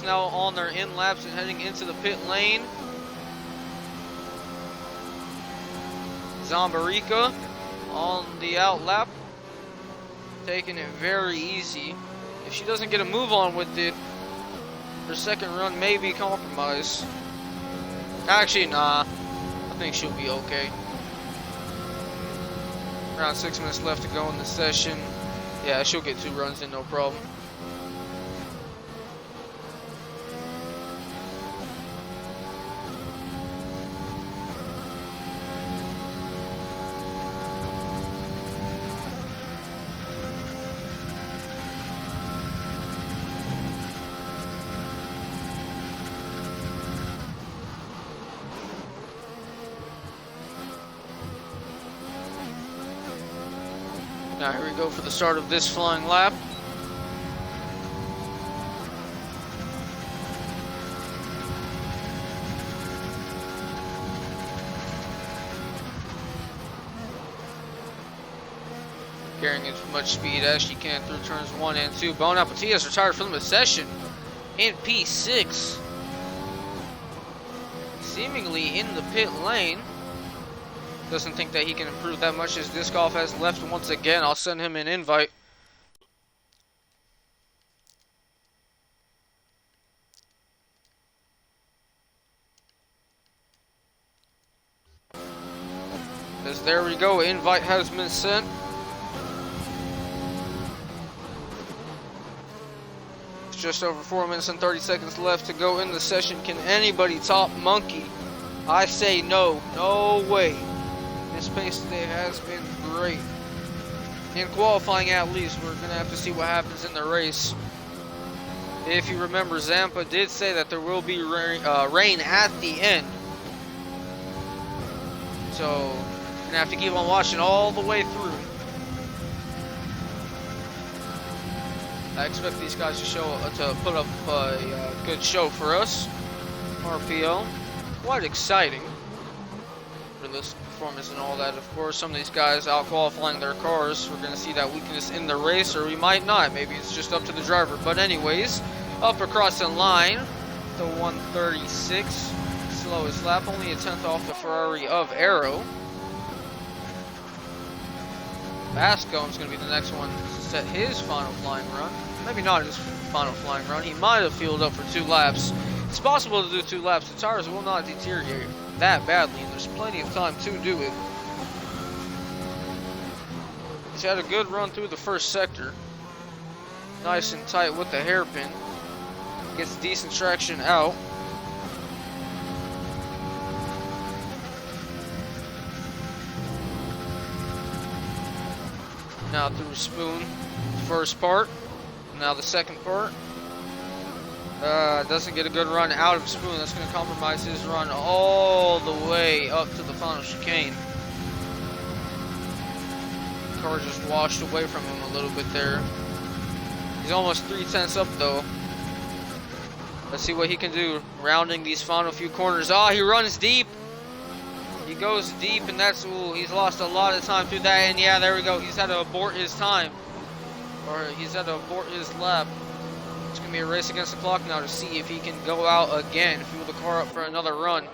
now on their in laps and heading into the pit lane. Zombarica on the out lap, taking it very easy. If she doesn't get a move on with it, her 2nd run may be compromised. Actually, nah. I think she'll be okay. Around 6 minutes left to go in the session. Yeah, she'll get 2 runs in, no problem. Now here we go for the start of this flying lap. Carrying as much speed as she can through turns 1 and 2. Bon Appetit has retired from the session in P6. Seemingly in the pit lane. Doesn't think that he can improve that much as Disc Golf has left once again. I'll send him an invite. As there we go, invite has been sent. It's just over 4 minutes and 30 seconds left to go in the session. Can anybody top Monkey? I say no. No way. This pace today has been great. In qualifying at least, we're going to have to see what happens in the race. If you remember, Zampa did say that there will be rain at the end. So, you're going to have to keep on watching all the way through. I expect these guys to put up a good show for us. RPO, quite exciting. Realistic performance and all that. Of course, some of these guys out qualifying their cars. We're going to see that weakness in the race, or we might not. Maybe it's just up to the driver. But anyways, up across the line, the 136, slowest lap, only a tenth off the Ferrari of Arrow. Bascom's going to be the next one to set his final flying run. Maybe not his final flying run. He might have fueled up for 2 laps. It's possible to do 2 laps. The tires will not deteriorate that badly, and there's plenty of time to do it. He's had a good run through the first sector. Nice and tight with the hairpin. Gets decent traction out. Now through Spoon, first part. Now the second part. Doesn't get a good run out of Spoon. That's going to compromise his run all the way up to the final chicane. Car just washed away from him a little bit there. He's almost 3 tenths up though. Let's see what he can do rounding these final few corners. Ah, he runs deep. He goes deep, and that's, ooh, he's lost a lot of time through that. And yeah, there we go. He's had to abort his time, or he's had to abort his lap. It's going to be a race against the clock now to see if he can go out again, fuel the car up for another run.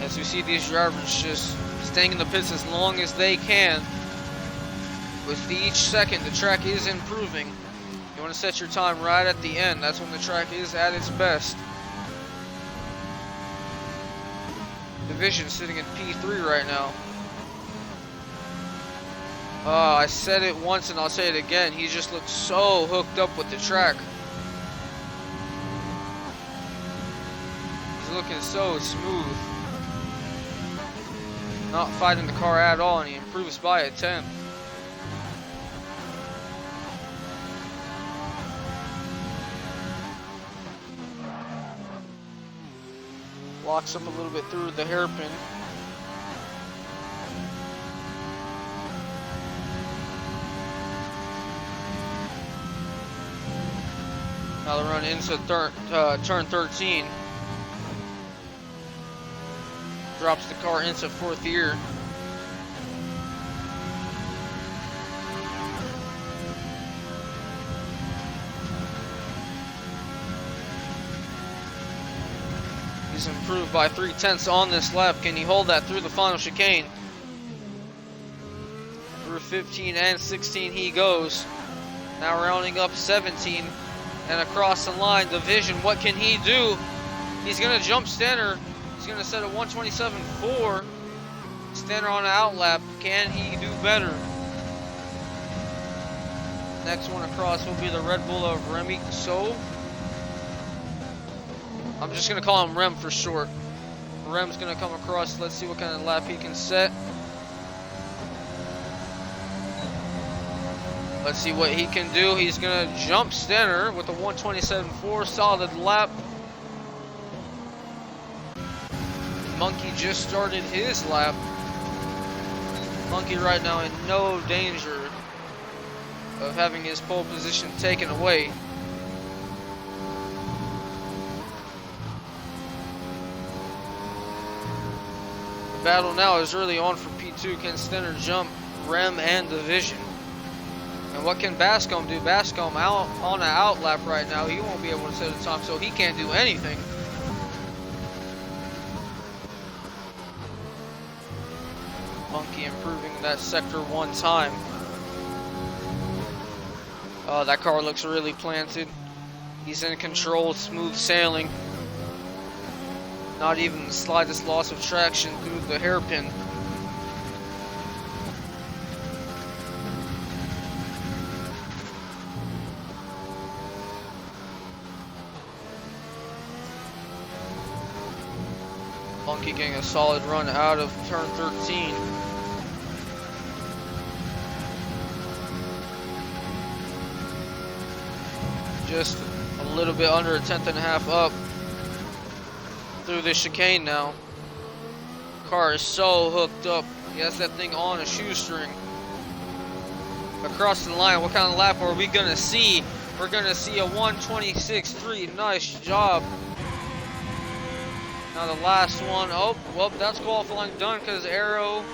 As we see these drivers just staying in the pits as long as they can. With each second, the track is improving. You want to set your time right at the end. That's when the track is at its best. Division sitting in P3 right now. I said it once and I'll say it again. He just looks so hooked up with the track. He's looking so smooth. Not fighting the car at all, and he improves by a tenth. Locks up a little bit through the hairpin. Now the run into turn 13. Drops the car into 4th gear. He's improved by 3 tenths on this lap. Can he hold that through the final chicane? Through 15 and 16 he goes. Now rounding up 17 and across the line. Division, what can he do? He's going to jump Stenner. He's going to set a 127.4. Stenner on an out lap. Can he do better? Next one across will be the Red Bull of Remy So. I'm just going to call him Rem for short. Rem's going to come across. Let's see what kind of lap he can set. Let's see what he can do. He's going to jump Stenner with a 127.4. Solid lap. Monkey just started his lap. Monkey right now in no danger of having his pole position taken away. The battle now is really on for P2. Can Stenner jump Rem and Division? And what can Bascom do? Bascom out on an out lap right now. He won't be able to set a time, so he can't do anything. Monkey improving that sector 1 time. Oh, that car looks really planted. He's in control, smooth sailing. Not even the slightest loss of traction through the hairpin. Monkey getting a solid run out of turn 13. Just a little bit under a tenth and a half up through this chicane now. Car is so hooked up. He has that thing on a shoestring. Across the line, what kind of lap are we gonna see? We're gonna see a 1:26.3. Nice job. Now the last one. Oh, well, that's qualifying done because Aero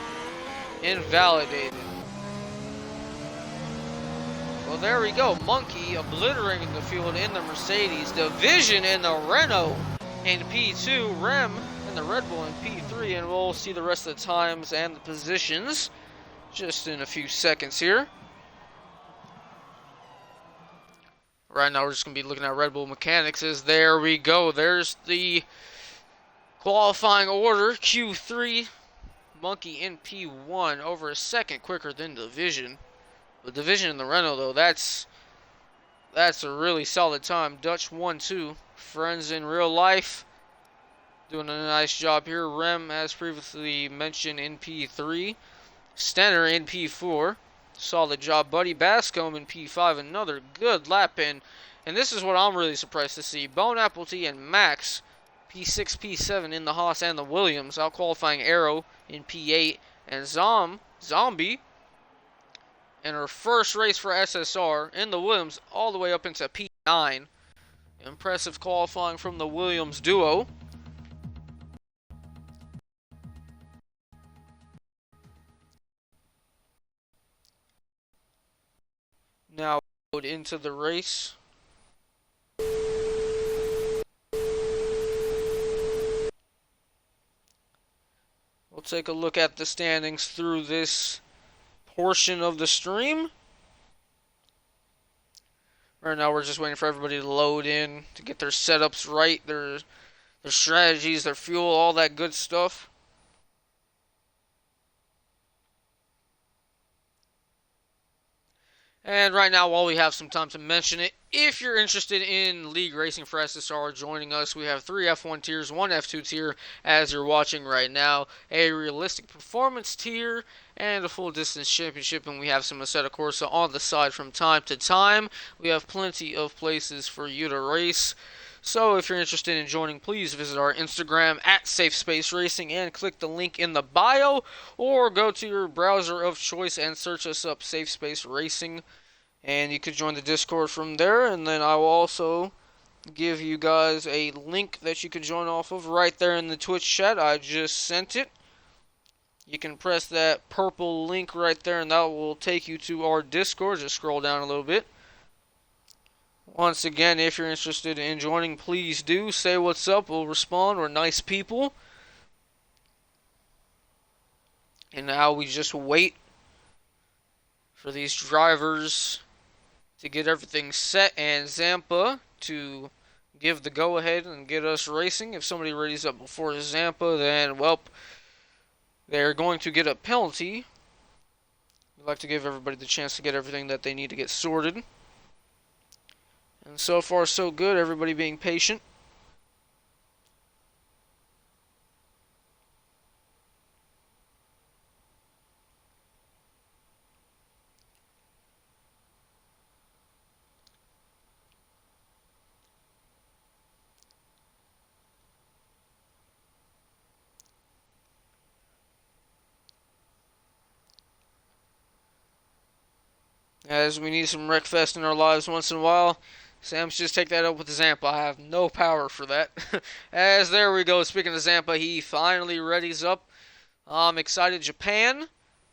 invalidated. Well, there we go. Monkey obliterating the field in the Mercedes. Division in the Renault in P2. Rem in the Red Bull in P3. And we'll see the rest of the times and the positions just in a few seconds here. Right now, we're just going to be looking at Red Bull mechanics. There we go. There's the qualifying order. Q3. Monkey in P1. Over a second quicker than Division. The Division in the Renault, though, that's a really solid time. Dutch 1-2. Friends in real life. Doing a nice job here. Rem, as previously mentioned, in P3. Stenner in P4. Solid job, buddy. Bascombe in P5. Another good lap in. And this is what I'm really surprised to see. Bone Applety and Max, P6, P7 in the Haas and the Williams. Out qualifying Aero in P8. And Zombie in her first race for SSR in the Williams all the way up into P9. Impressive qualifying from the Williams duo. Now into the race. We'll take a look at the standings through this portion of the stream. Right now we're just waiting for everybody to load in to get their setups right, their strategies, their fuel, all that good stuff. And right now, while we have some time to mention it, if you're interested in League Racing for SSR joining us, we have 3 F1 tiers, 1 F2 tier as you're watching right now, a realistic performance tier, and a full distance championship, and we have some Assetto Corsa on the side from time to time. We have plenty of places for you to race. So if you're interested in joining, please visit our Instagram at Safe Space Racing and click the link in the bio, or go to your browser of choice and search us up, Safe Space Racing, and you could join the Discord from there. And then I will also give you guys a link that you can join off of right there in the Twitch chat. I just sent it. You can press that purple link right there, and that will take you to our Discord. Just scroll down a little bit. Once again, if you're interested in joining, please do. Say what's up. We'll respond. We're nice people. And now we just wait for these drivers to get everything set and Zampa to give the go-ahead and get us racing. If somebody readies up before Zampa, then, well, they're going to get a penalty. We'd like to give everybody the chance to get everything that they need to get sorted. And so far, so good. Everybody being patient. As we need some Wreckfest in our lives once in a while. Sam's just take that up with Zampa. I have no power for that. As there we go. Speaking of Zampa, he finally readies up. I'm excited. Japan.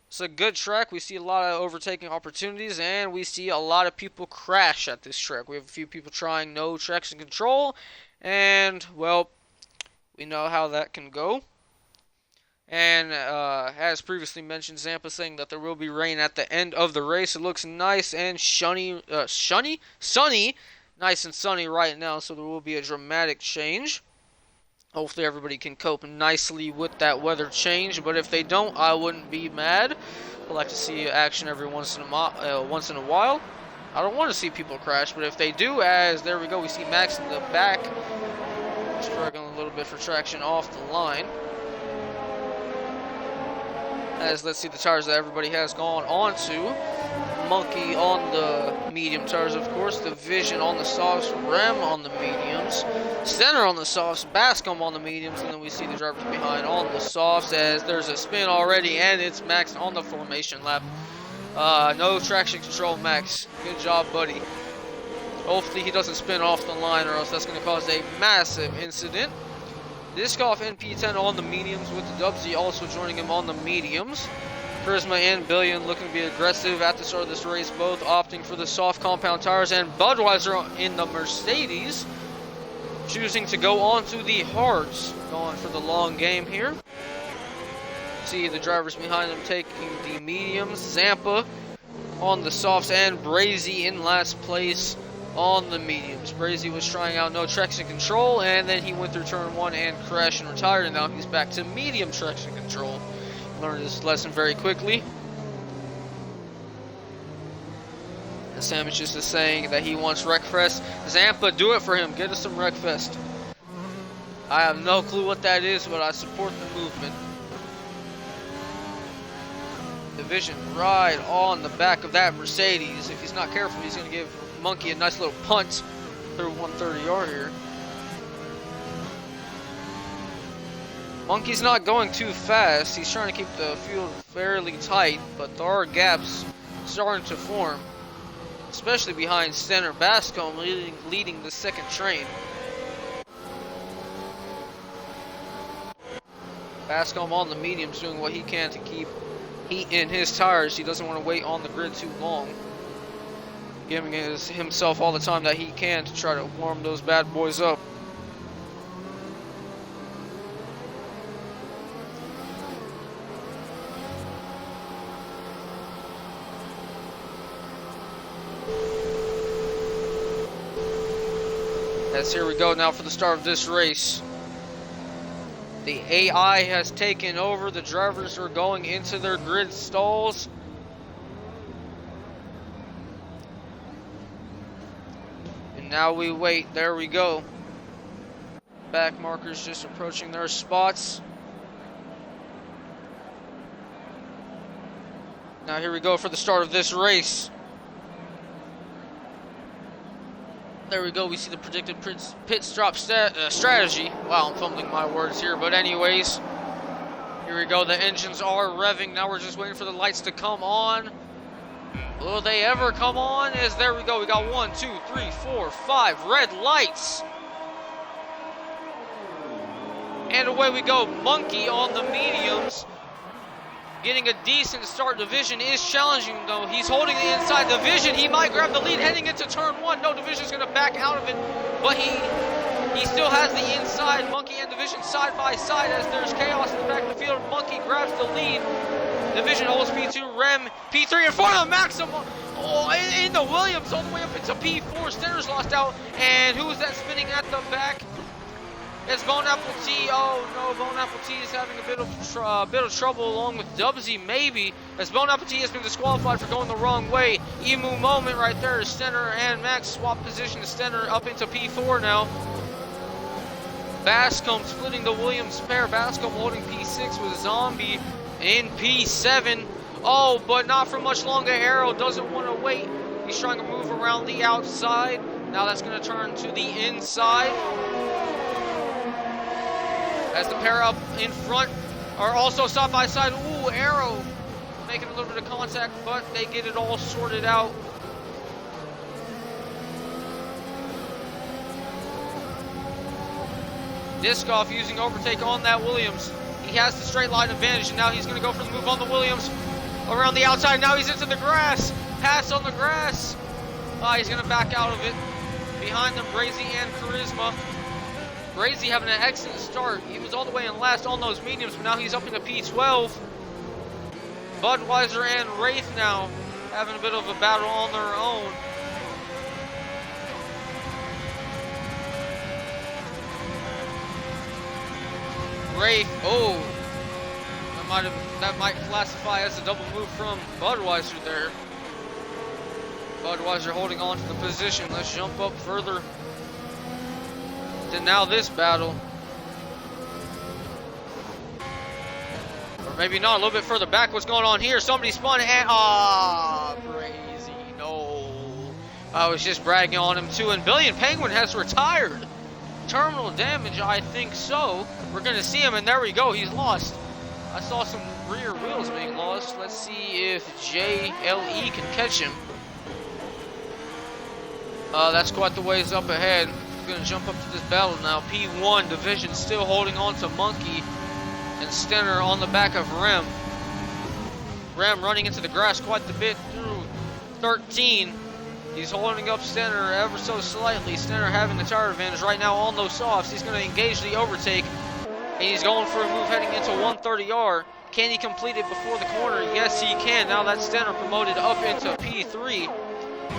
It's a good track. We see a lot of overtaking opportunities, and we see a lot of people crash at this track. We have a few people trying no traction control, and, well, we know how that can go. And as previously mentioned, Zampa saying that there will be rain at the end of the race. It looks nice and sunny, nice and sunny right now, so there will be a dramatic change. Hopefully everybody can cope nicely with that weather change, but if they don't, I wouldn't be mad. I like to see action every once in a while. I don't want to see people crash, but if they do, as there we go, we see Max in the back, struggling a little bit for traction off the line. As let's see the tires that everybody has gone on to. Monkey on the medium tires, of course. Division on the softs. Rem on the mediums. Center on the softs. Bascom on the mediums. And then we see the drivers behind on the softs as there's a spin already. And it's Max on the formation lap. No traction control, Max. Good job, buddy. Hopefully he doesn't spin off the line or else that's going to cause a massive incident. Disc off NP10 on the mediums with the Dubsy also joining him on the mediums. Charisma and Billion looking to be aggressive at the start of this race, both opting for the soft compound tires, and Budweiser in the Mercedes choosing to go on to the hards, going for the long game here. See the drivers behind them taking the mediums. Zampa on the softs and Brazy in last place on the mediums. Brazy was trying out no traction control, and then he went through turn 1 and crashed and retired, and now he's back to medium traction control. Learned this lesson very quickly. And Sandwich is just saying that he wants Wreckfest. Zampa, do it for him. Get us some Wreckfest. I have no clue what that is, but I support the movement. Division right on the back of that Mercedes. If he's not careful, he's going to give Monkey a nice little punt through 130R here. Monkey's not going too fast. He's trying to keep the field fairly tight, but there are gaps starting to form, especially behind Center. Bascom leading the second train. Bascom on the mediums doing what he can to keep heat in his tires. He doesn't want to wait on the grid too long, giving himself all the time that he can to try to warm those bad boys up. As here we go now for the start of this race. The AI has taken over. The drivers are going into their grid stalls. And now we wait. There we go. Back markers just approaching their spots. Now here we go for the start of this race. There we go. We see the predicted pit stop strategy. Wow, I'm fumbling my words here. But anyways, here we go. The engines are revving. Now we're just waiting for the lights to come on. Will they ever come on? As there we go. We got 1, 2, 3, 4, 5 red lights. And away we go. Monkey on the mediums. Getting a decent start. Division is challenging though. He's holding the inside. Division, he might grab the lead heading into turn 1. No, Division's going to back out of it, but he still has the inside. Monkey and Division side by side as there's chaos in the back of the field. Monkey grabs the lead. Division holds P2, Rem P3 in front of Maximum. Oh, in the Williams all the way up into P4. Stenner's lost out, and who is that spinning at the back? It's Bone Apple T. Oh no, Bone Apple T is having a bit of trouble along with Dubsy maybe, as Bone Apple T has been disqualified for going the wrong way. Emu moment right there. Stenner and Max swap position. Stenner up into P4 now. Bascom splitting the Williams pair. Bascom holding P6 with Zombie in P7. Oh, but not for much longer. Arrow doesn't want to wait. He's trying to move around the outside. Now that's going to turn to the inside. As the pair up in front are also side by side. Ooh, Arrow making a little bit of contact, but they get it all sorted out. Discoff using overtake on that Williams. He has the straight line advantage, and now he's going to go for the move on the Williams. Around the outside, now he's into the grass. Pass on the grass. He's going to back out of it. Behind them, Brazy and Charisma. Brazy having an excellent start. He was all the way in last on those mediums, but now he's up into P12. Budweiser and Wraith now having a bit of a battle on their own. Wraith, oh, that might classify as a double move from Budweiser there. Budweiser holding on to the position. Let's jump up further to now this battle. Or maybe not, a little bit further back. What's going on here? Somebody spun and Brazy. I was just bragging on him too. And Billion Penguin has retired. Terminal damage, I think so. We're gonna see him, and there we go, he's lost. I saw some rear wheels being lost. Let's see if JLE can catch him. That's quite the ways up ahead. We're gonna jump up to this battle now. P1 division still holding on to Monkey and Stenner on the back of Rem. Rem running into the grass quite a bit through 13. He's holding up Stenner ever so slightly. Stenner having the tire advantage right now on those softs. He's going to engage the overtake. And he's going for a move heading into 130R. Can he complete it before the corner? Yes, he can. Now that Stenner promoted up into P3.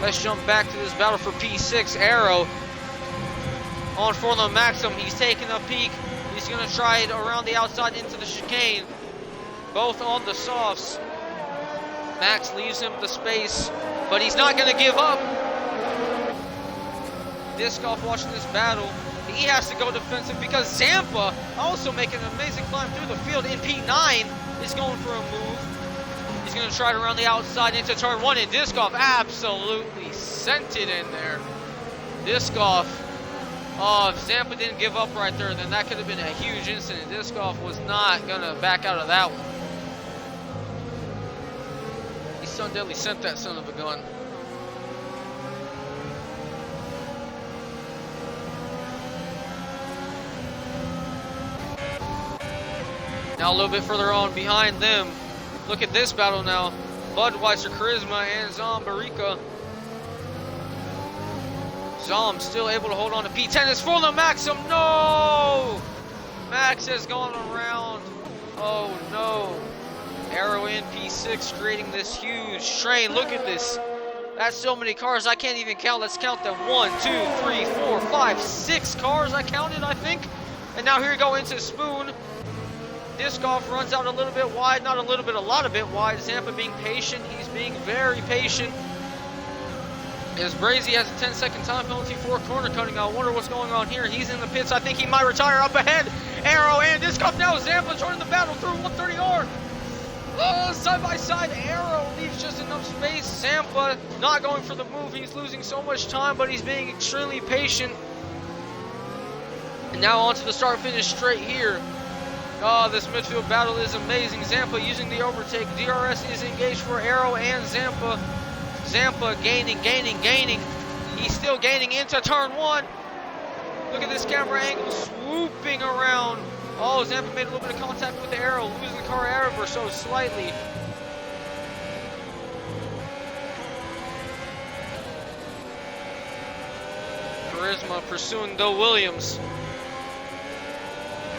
Let's jump back to this battle for P6. Arrow on for the Maxim. He's taking a peek. He's going to try it around the outside into the chicane. Both on the softs. Max leaves him the space, but he's not going to give up. Discoff watching this battle. He has to go defensive because Zampa, also making an amazing climb through the field in P9, is going for a move. He's going to try it around the outside into turn 1, and Discoff absolutely sent it in there. Discoff, oh, if Zampa didn't give up right there, then that could have been a huge incident. Discoff was not going to back out of that one. Sun Deadly sent that son of a gun. Now a little bit further on behind them. Look at this battle now. Budweiser, Charisma, and Zombarika. Zom still able to hold on to P10. It's for the Maxim. No! Max has gone around. Oh no. Arrow in P6 creating this huge train. Look at this. That's so many cars I can't even count. Let's count them. 1, 2, 3, 4, 5, 6 cars I counted, I think. And now here we go into Spoon. Discoff runs out a little bit wide. Not a little bit, a lot of bit wide. Zampa being patient. He's being very patient. As Brazy has a 10-second time penalty for corner cutting. I wonder what's going on here. He's in the pits. I think he might retire up ahead. Arrow and Discoff now. Zampa joining the battle through 130R. Oh, side by side, Arrow leaves just enough space. Zampa not going for the move. He's losing so much time, but he's being extremely patient. And now on to the start-finish straight here. Oh, this midfield battle is amazing. Zampa using the overtake. DRS is engaged for Arrow and Zampa. Zampa gaining. He's still gaining into turn 1. Look at this camera angle swooping around. Oh, Zampa made a little bit of contact with the Arrow, losing the car ever so slightly. Charisma pursuing the Williams.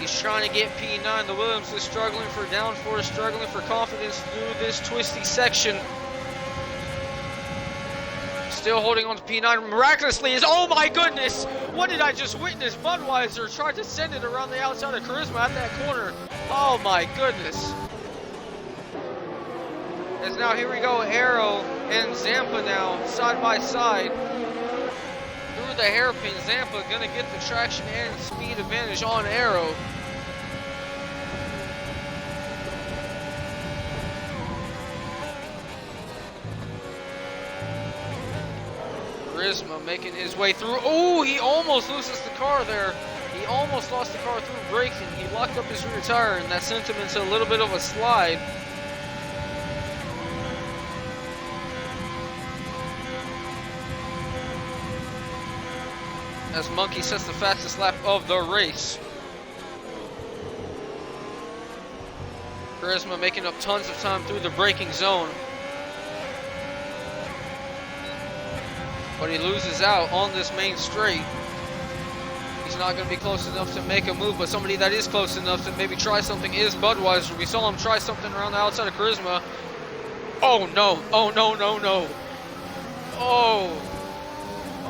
He's trying to get P9. The Williams is struggling for downforce, struggling for confidence through this twisty section. Still holding on to P9 miraculously is, oh my goodness, what did I just witness? Budweiser tried to send it around the outside of Charisma at that corner. Oh my goodness. As now here we go, Arrow and Zampa now side by side. Through the hairpin, Zampa gonna get the traction and speed advantage on Arrow. Charisma making his way through. Oh, he almost loses the car there. He almost lost the car through braking. He locked up his rear tire, and that sent him into a little bit of a slide. As Monkey sets the fastest lap of the race. Charisma making up tons of time through the braking zone. But he loses out on this main straight. He's not going to be close enough to make a move, but somebody that is close enough to maybe try something is Budweiser. We saw him try something around the outside of Charisma. Oh no, oh no, no, no.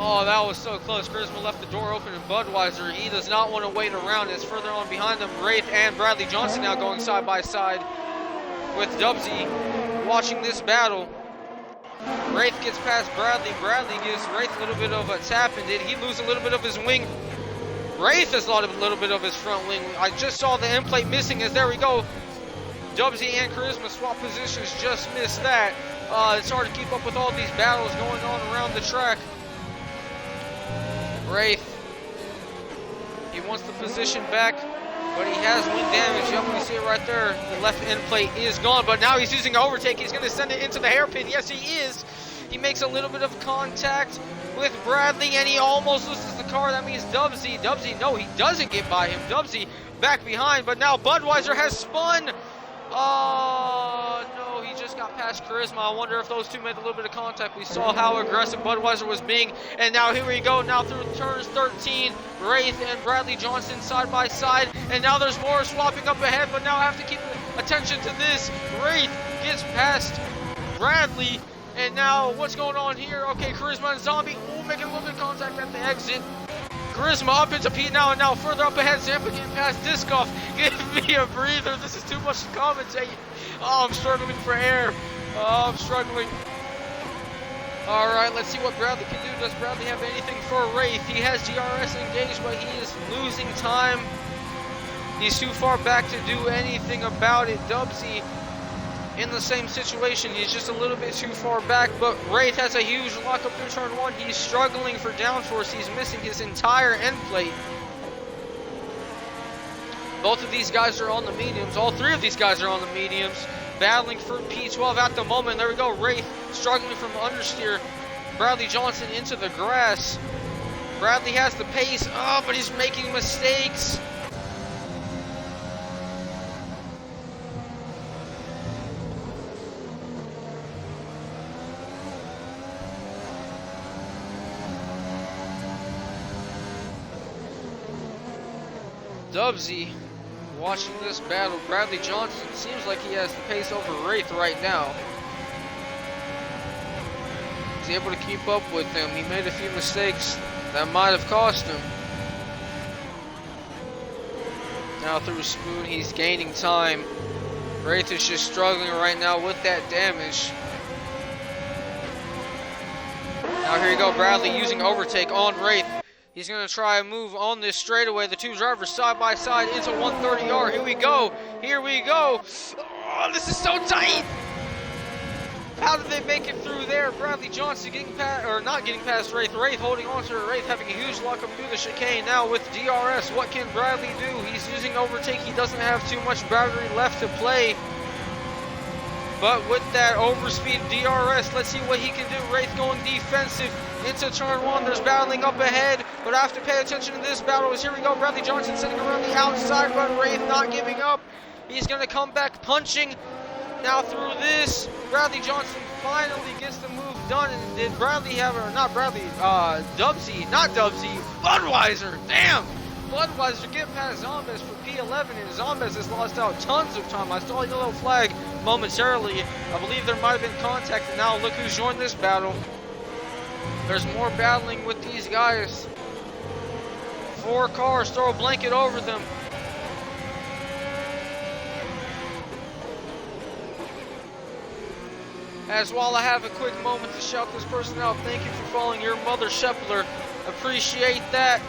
Oh, that was so close. Charisma left the door open, and Budweiser, he does not want to wait around. It's further on behind them. Wraith and Bradley Johnson now going side by side with Dubsy watching this battle. Wraith gets past Bradley. Bradley gives Wraith a little bit of a tap, and did he lose a little bit of his wing? Wraith has lost a little bit of his front wing. I just saw the end plate missing as there we go. Dubsy and Charisma swap positions, just missed that. It's hard to keep up with all these battles going on around the track. Wraith, he wants the position back, but he has wind damage. Yep, we see it right there. The left end plate is gone, but now he's using overtake. He's going to send it into the hairpin. Yes, he is. He makes a little bit of contact with Bradley, and he almost loses the car. That means Dubsy. Dubsy, no, he doesn't get by him. Dubsy back behind, but now Budweiser has spun. Oh, no, he just got past Charisma. I wonder if those two made a little bit of contact. We saw how aggressive Budweiser was being, and now here we go, now through turns 13, Wraith and Bradley Johnson side by side, and now there's more swapping up ahead, but now I have to keep attention to this. Wraith gets past Bradley, and now what's going on here? Okay, Charisma and Zombie, making a little bit of contact at the exit. Charisma up into Pete now, and now further up ahead, Zampa getting past Discoff. Give me a breather, this is too much to commentate. Oh, I'm struggling for air. Oh, I'm struggling. Alright, let's see what Bradley can do. Does Bradley have anything for Wraith? He has DRS engaged, but he is losing time. He's too far back to do anything about it. Dubsy in the same situation. He's just a little bit too far back, but Wraith has a huge lockup through turn 1. He's struggling for downforce. He's missing his entire end plate. Both of these guys are on the mediums. All three of these guys are on the mediums, battling for P12 at the moment. There we go. Wraith struggling from understeer. Bradley Johnson into the grass. Bradley has the pace. Oh, but he's making mistakes. Dubsy watching this battle. Bradley Johnson seems like he has the pace over Wraith right now. He's able to keep up with him. He made a few mistakes that might have cost him. Now through Spoon, he's gaining time. Wraith is just struggling right now with that damage. Now here you go, Bradley using overtake on Wraith. He's going to try a move on this straightaway. The two drivers side by side into 130R. Here we go. Here we go. Oh, this is so tight. How did they make it through there? Bradley Johnson getting past, or not getting past Wraith. Wraith holding on to Wraith, having a huge lockup through the chicane. Now with DRS, what can Bradley do? He's using overtake. He doesn't have too much battery left to play. But with that overspeed DRS, let's see what he can do. Wraith going defensive into turn 1. There's battling up ahead, but I have to pay attention to this battle. As here we go, Bradley Johnson sitting around the outside, but Wraith not giving up. He's going to come back punching. Now through this, Bradley Johnson finally gets the move done. And did Bradley have, or not Bradley, Dubsy, not Dubsy, Budweiser, damn! Budweiser getting past Zombes for P11, and Zombes has lost out tons of time. I saw a yellow flag momentarily. I believe there might have been contact, and now look who's joined this battle. There's more battling with these guys. 4 cars, throw a blanket over them. As while I have a quick moment to shout this person out, thank you for following your mother, Shepler. Appreciate that.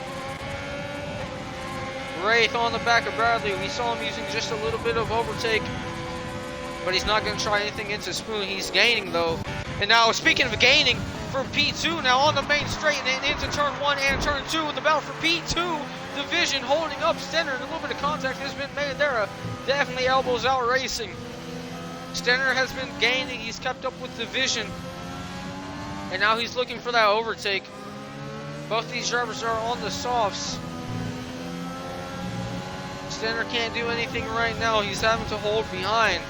Wraith on the back of Bradley. We saw him using just a little bit of overtake, but he's not going to try anything into Spoon. He's gaining though. And now, speaking of gaining, for P2 now on the main straight and into turn 1 and turn 2 with the battle for P2 division, holding up Stenner. A little bit of contact has been made there. Definitely elbows out racing. Stenner has been gaining. He's kept up with division, and now he's looking for that overtake. Both these drivers are on the softs. Stenner can't do anything right now. He's having to hold behind.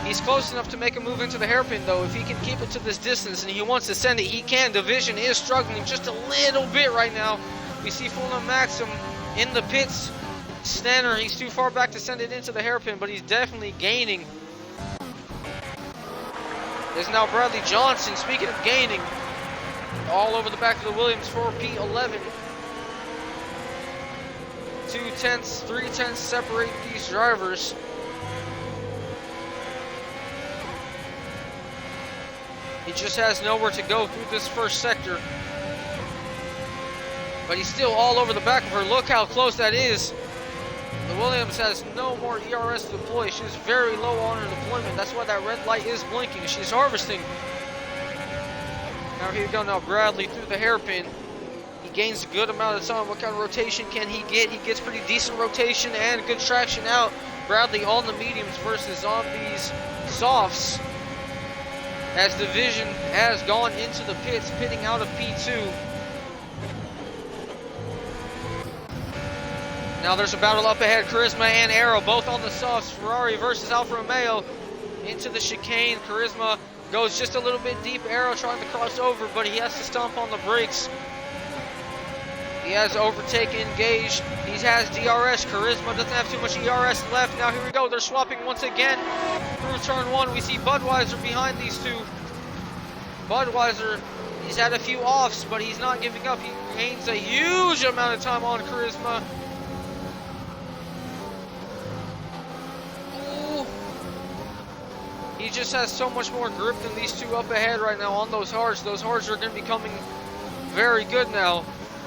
He's close enough to make a move into the hairpin though. If he can keep it to this distance and he wants to send it, he can. Division is struggling just a little bit right now. We see Fulham Maxim in the pits. Stenner, he's too far back to send it into the hairpin, but he's definitely gaining. There's now Bradley Johnson, speaking of gaining, all over the back of the Williams for P11. 2/10, 3/10 separate these drivers. He just has nowhere to go through this first sector. But he's still all over the back of her. Look how close that is. The Williams has no more ERS to deploy. She's very low on her deployment. That's why that red light is blinking. She's harvesting. Now here we go. Now Bradley through the hairpin. He gains a good amount of time. What kind of rotation can he get? He gets pretty decent rotation and good traction out. Bradley on the mediums versus Zombies softs. As Division has gone into the pits, pitting out of P2. Now there's a battle up ahead. Charisma and Arrow both on the softs. Ferrari versus Alfa Romeo into the chicane. Charisma goes just a little bit deep. Arrow trying to cross over, but he has to stomp on the brakes. He has overtake engaged. He has DRS. Charisma doesn't have too much ERS left. Now here we go. They're swapping once again through turn one. We see Budweiser behind these two. Budweiser, he's had a few offs, but he's not giving up. He gains a huge amount of time on Charisma. Ooh. He just has so much more grip than these two up ahead right now on those hards. Those hards are going to be coming very good now.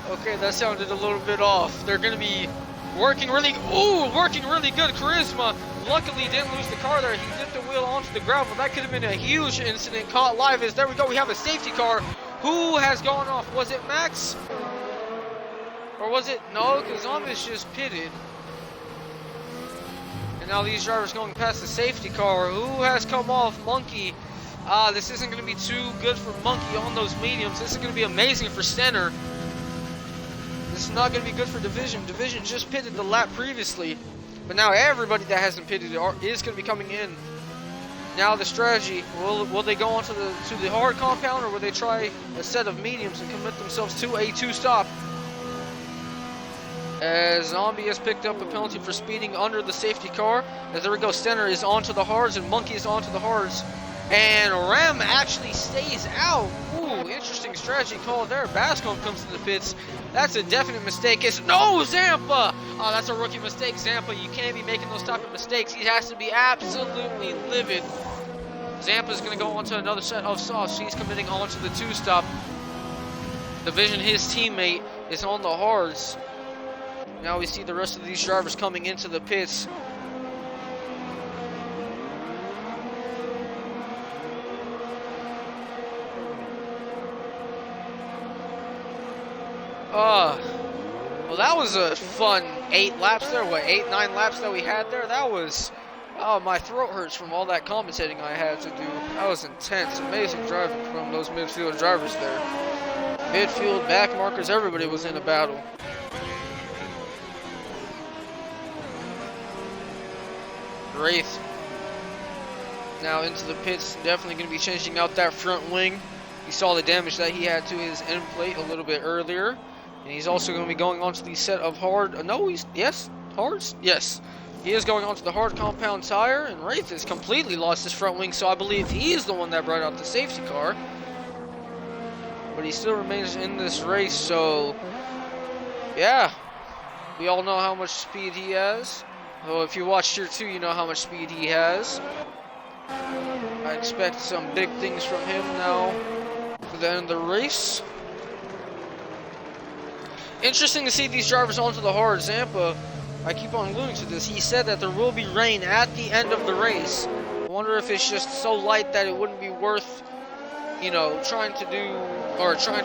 Okay, that sounded a little bit off. They're going to be working really good. Charisma luckily didn't lose the car there. He dipped the wheel onto the gravel. That could have been a huge incident. Caught live as there we go. We have a safety car. Who has gone off? Was it Max? Or was it? No, because Zombies just pitted. And now these drivers going past the safety car. Who has come off? Monkey. This isn't going to be too good for Monkey on those mediums. This is going to be amazing for Center. This is not going to be good for Division. Division just pitted the lap previously. But now everybody that hasn't pitted is going to be coming in. Now the strategy, will they go on to the hard compound, or will they try a set of mediums and commit themselves to a two-stop? As Zombie has picked up a penalty for speeding under the safety car. As there we go, Center is onto the hards and Monkey is onto the hards. And Rem actually stays out. Ooh, interesting strategy call there. Bascom comes to the pits. That's a definite mistake. No, Zampa! Oh, that's a rookie mistake, Zampa. You can't be making those type of mistakes. He has to be absolutely livid. Zampa's going to go on to another set of softs. He's committing on to the two-stop. Division, his teammate, is on the hards. Now we see the rest of these drivers coming into the pits. Well, that was a fun 8 laps there. What, 8, 9 laps that we had there? That was, oh, my throat hurts from all that commentating I had to do. That was intense. Amazing driving from those midfield drivers there. Midfield, back markers, everybody was in a battle. Wraith now into the pits. Definitely going to be changing out that front wing. You saw the damage that he had to his end plate a little bit earlier. And he's also going to be going on to the set of hard... hards? Yes. He is going on to the hard compound tire. And Wraith has completely lost his front wing. So I believe he is the one that brought out the safety car. But he still remains in this race. So, yeah. We all know how much speed he has. So if you watch Tier 2, you know how much speed he has. I expect some big things from him now for the end of the race. Interesting to see these drivers onto the hard. Zampa, I keep on alluding to this, he said that there will be rain at the end of the race. I wonder if it's just so light that it wouldn't be worth, you know, trying to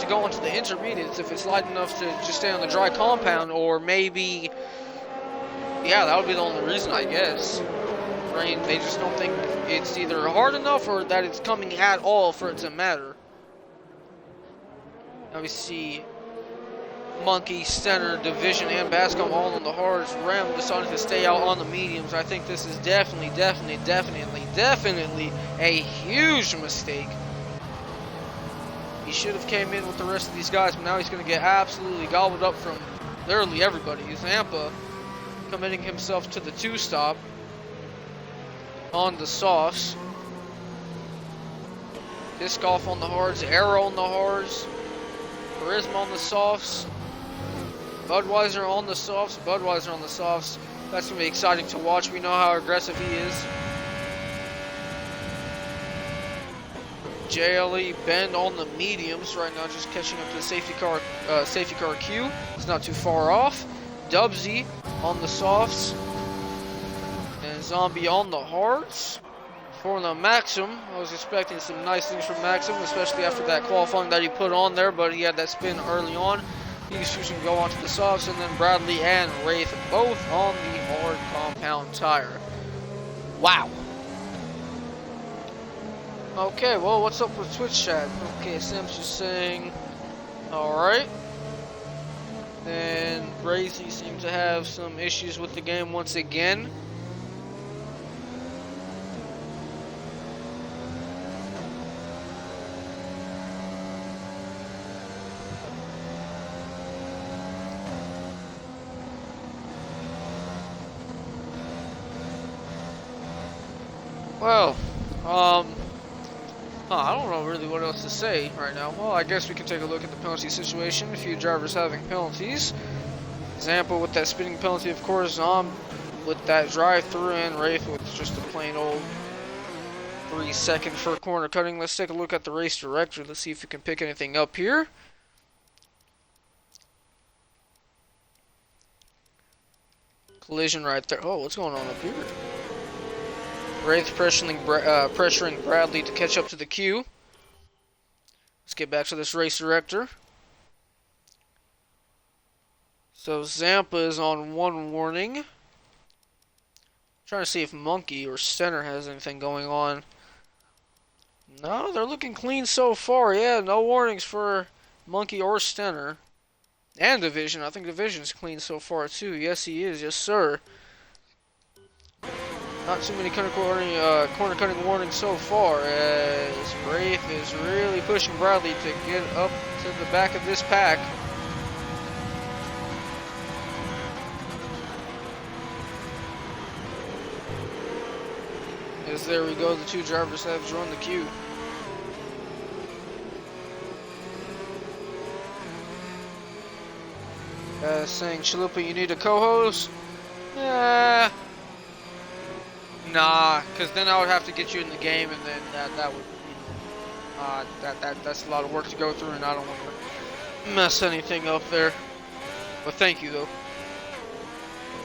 go onto the intermediates if it's light enough to just stay on the dry compound, or maybe, yeah, that would be the only reason, I guess. Rain, they just don't think it's either hard enough or that it's coming at all for it to matter. Now we see Monkey, Center, Division, and Bascom all on the hards. Rem decided to stay out on the mediums. I think this is definitely a huge mistake. He should have came in with the rest of these guys, but now he's going to get absolutely gobbled up from literally everybody. Zampa committing himself to the two-stop on the softs. Disc off on the hards, Arrow on the hards, Charisma on the softs, Budweiser on the softs, Budweiser on the softs. That's going to be exciting to watch. We know how aggressive he is. JLE Bend on the mediums right now, just catching up to the safety car queue. It's not too far off. Dubsy on the softs. And Zombie on the hards. For the Maxim, I was expecting some nice things from Maxim, especially after that qualifying that he put on there, but he had that spin early on. He's choosing to go onto the softs, and then Bradley and Wraith both on the hard compound tire. Wow. Okay, well, what's up with Twitch chat? Okay, Sam's just saying, alright. Then Brazy seems to have some issues with the game once again. Well, I don't know really what else to say right now. Well, I guess we can take a look at the penalty situation. A few drivers having penalties. Example with that spinning penalty, of course, with that drive-through, and Wraith with just a plain old 3 second for corner cutting. Let's take a look at the race director. Let's see if we can pick anything up here. Collision right there. Oh, what's going on up here? Wraith pressuring Bradley to catch up to the queue. Let's get back to this race director. So Zampa is on 1 warning. Trying to see if Monkey or Center has anything going on. No, they're looking clean so far. Yeah, no warnings for Monkey or Stenner. And Division. I think Division's clean so far too. Yes, he is. Yes, sir. Not too many corner cutting warnings so far, as Wraith is really pushing Bradley to get up to the back of this pack. As there we go, the 2 drivers have joined the queue. Saying, Chalupa, you need a co-host? Yeah. Nah, because then I would have to get you in the game, and then that would, that's a lot of work to go through, and I don't want to mess anything up there. But thank you, though.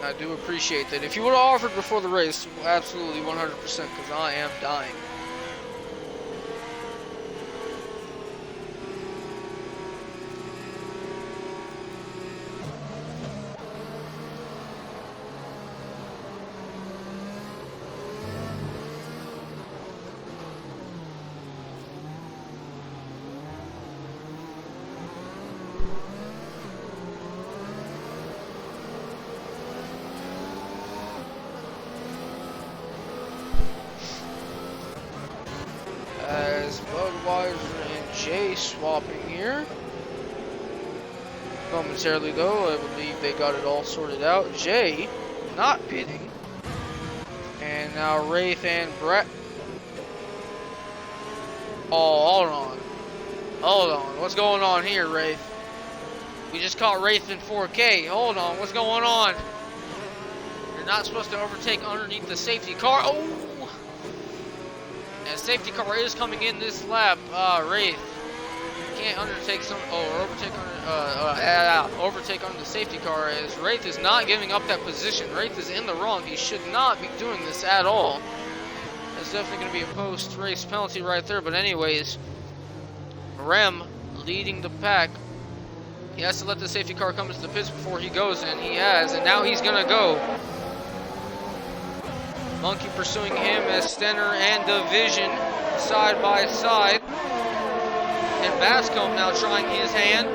I do appreciate that. If you would have offered before the race, absolutely 100%, because I am dying. As Budweiser and Jay swapping here. Momentarily though, I believe they got it all sorted out. Jay not pitting. And now Wraith and Brett. Oh, hold on. Hold on. What's going on here, Wraith? We just caught Wraith in 4K. Hold on. What's going on? You're not supposed to overtake underneath the safety car. Oh! And safety car is coming in this lap. Wraith can't undertake some, or overtake under the safety car, as Wraith is not giving up that position. Wraith is in the wrong. He should not be doing this at all. That's definitely going to be a post-race penalty right there. But anyways, Rem leading the pack. He has to let the safety car come into the pits before he goes in. He has, and now he's going to go. Monkey pursuing him as Stenner and Division side by side. And Bascombe now trying his hand.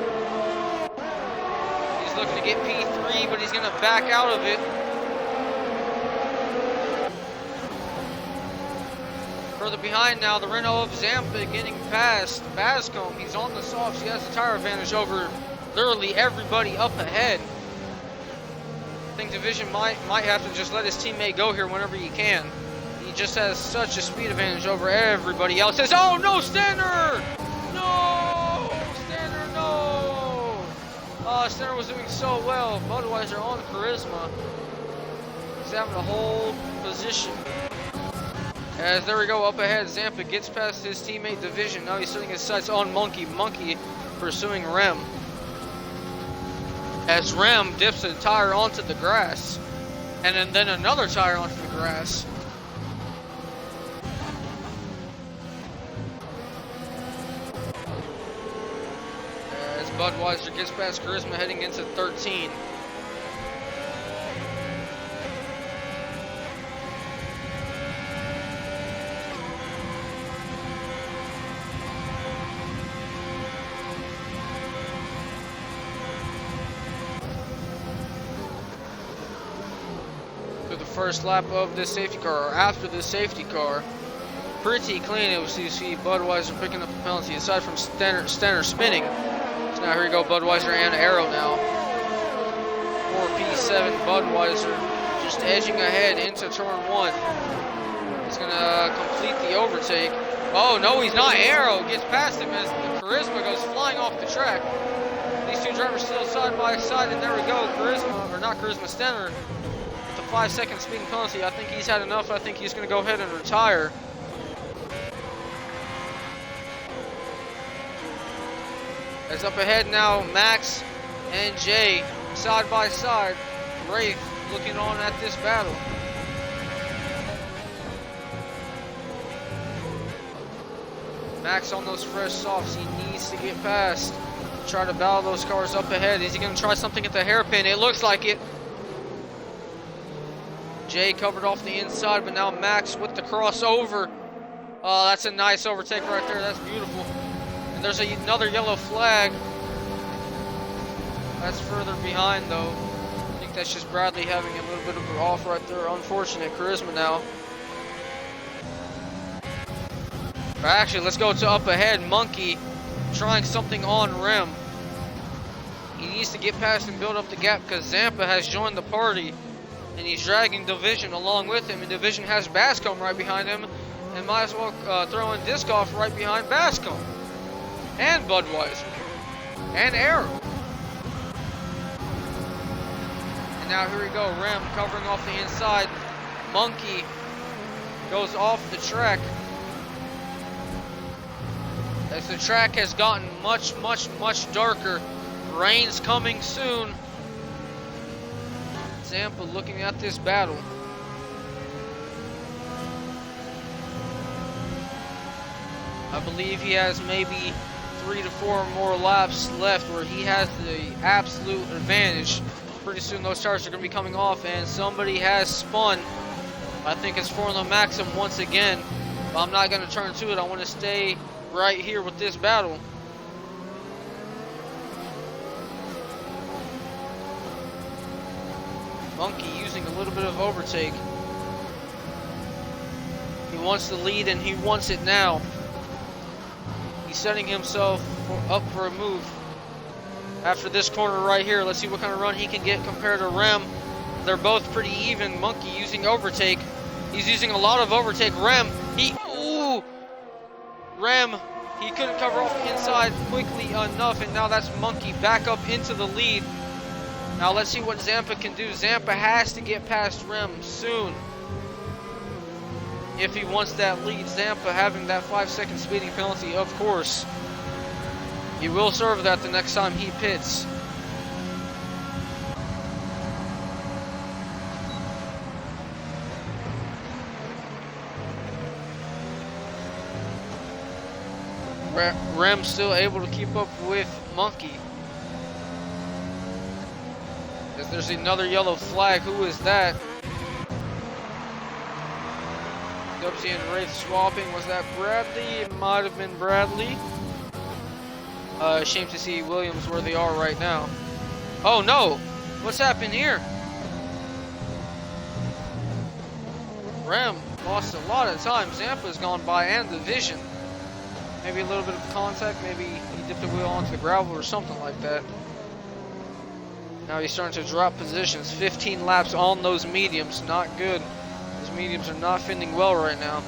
He's looking to get P3, but he's going to back out of it. Further behind now, the Renault of Zampa getting past Bascombe. He's on the softs. He has the tire advantage over literally everybody up ahead. I think Division might have to just let his teammate go here whenever he can. He just has such a speed advantage over everybody else. Says, oh no, Stenner! No! Stenner, no! Stenner was doing so well. Budweiser on charisma. He's having a whole position. As there we go, up ahead, Zampa gets past his teammate Division. Now he's setting his sights on Monkey. Monkey pursuing Rem. as Rem dips a tire onto the grass, and then another tire onto the grass. As Budweiser gets past Charisma heading into 13. First lap of this safety car, or after this safety car, pretty clean. It was, you see Budweiser picking up the penalty aside from Stenner spinning. So now here we go, Budweiser and Arrow now. 4P7 Budweiser just edging ahead into turn 1. He's gonna complete the overtake. Oh no, he's not. Arrow gets past him as the Charisma goes flying off the track. These two drivers still side by side, and there we go. Charisma, or not Charisma, Stenner. 5-second speeding penalty. I think he's had enough. I think he's going to go ahead and retire. As up ahead now, Max and Jay side by side. Wraith looking on at this battle. Max on those fresh softs. He needs to get past. Try to battle those cars up ahead. Is he going to try something at the hairpin? It looks like it. Jay covered off the inside, but now Max with the crossover. Oh, that's a nice overtake right there. That's beautiful. And there's another yellow flag. That's further behind, though. I think that's just Bradley having a little bit of an off right there. Unfortunate. Charisma now. Actually, let's go to up ahead. Monkey trying something on Rem. He needs to get past and build up the gap because Zampa has joined the party. And he's dragging Division along with him, and Division has Bascombe right behind him, and might as well throw in Discoff right behind Bascombe, and Budweiser, and Arrow. And now here we go, Rem covering off the inside. Monkey goes off the track. As the track has gotten much, much, much darker, rain's coming soon. Zampa looking at this battle. I believe he has maybe 3 to 4 more laps left where he has the absolute advantage. Pretty soon those tires are going to be coming off, and somebody has spun. I think it's Formula Maxim once again, but I'm not going to turn to it. I want to stay right here with this battle. Monkey using a little bit of overtake. He wants the lead and he wants it now. He's setting himself up for a move. After this corner right here, let's see what kind of run he can get compared to Rem. They're both pretty even. Monkey using overtake. He's using a lot of overtake. Rem, Rem, he couldn't cover off the inside quickly enough, and now that's Monkey back up into the lead. Now let's see what Zampa can do. Zampa has to get past Rem soon if he wants that lead. Zampa having that 5-second speeding penalty, of course. He will serve that the next time he pits. Rem still able to keep up with Monkey. As there's another yellow flag. Who is that? WC and Wraith swapping. Was that Bradley? It might have been Bradley. Shame to see Williams where they are right now. Oh no! What's happened here? Rem lost a lot of time. Zampa's gone by and Division. Maybe a little bit of contact. Maybe he dipped the wheel onto the gravel or something like that. Now he's starting to drop positions. 15 laps on those mediums. Not good. Those mediums are not fitting well right now.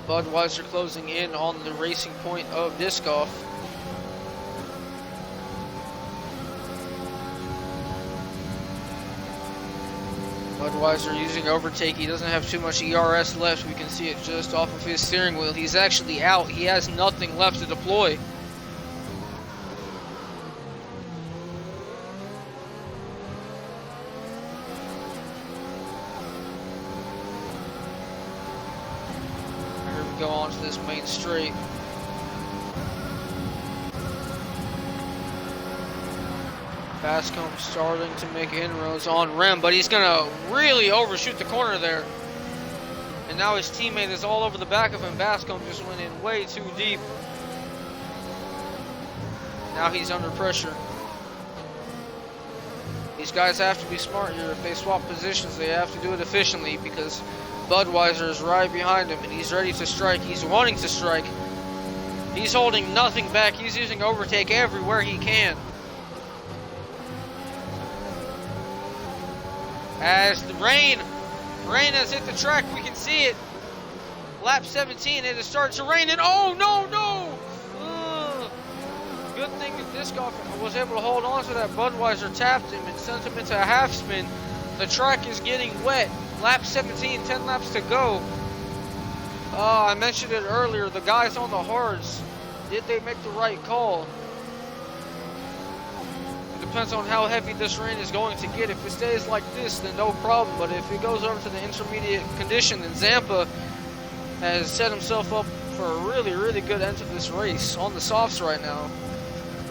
Budweiser closing in on the racing point of Discoff. Budweiser using overtake. He doesn't have too much ERS left. We can see it just off of his steering wheel. He's actually out. He has nothing left to deploy. Here we go onto this main straight. Bascomb starting to make inroads on Rem, but he's gonna really overshoot the corner there. And now his teammate is all over the back of him. Bascomb just went in way too deep. Now he's under pressure. These guys have to be smart here. If they swap positions, they have to do it efficiently because Budweiser is right behind him and he's ready to strike. He's wanting to strike. He's holding nothing back. He's using overtake everywhere he can. As the rain has hit the track, we can see it. Lap 17, it has started to rain, and oh no! Good thing that Diskoff was able to hold on to that. Budweiser tapped him and sent him into a half spin. The track is getting wet. Lap 17, 10 laps to go. I mentioned it earlier, the guys on the hards, did they make the right call? Depends on how heavy this rain is going to get. If it stays like this, then no problem. But if it goes over to the intermediate condition, then Zampa has set himself up for a really, really good end to this race on the softs right now.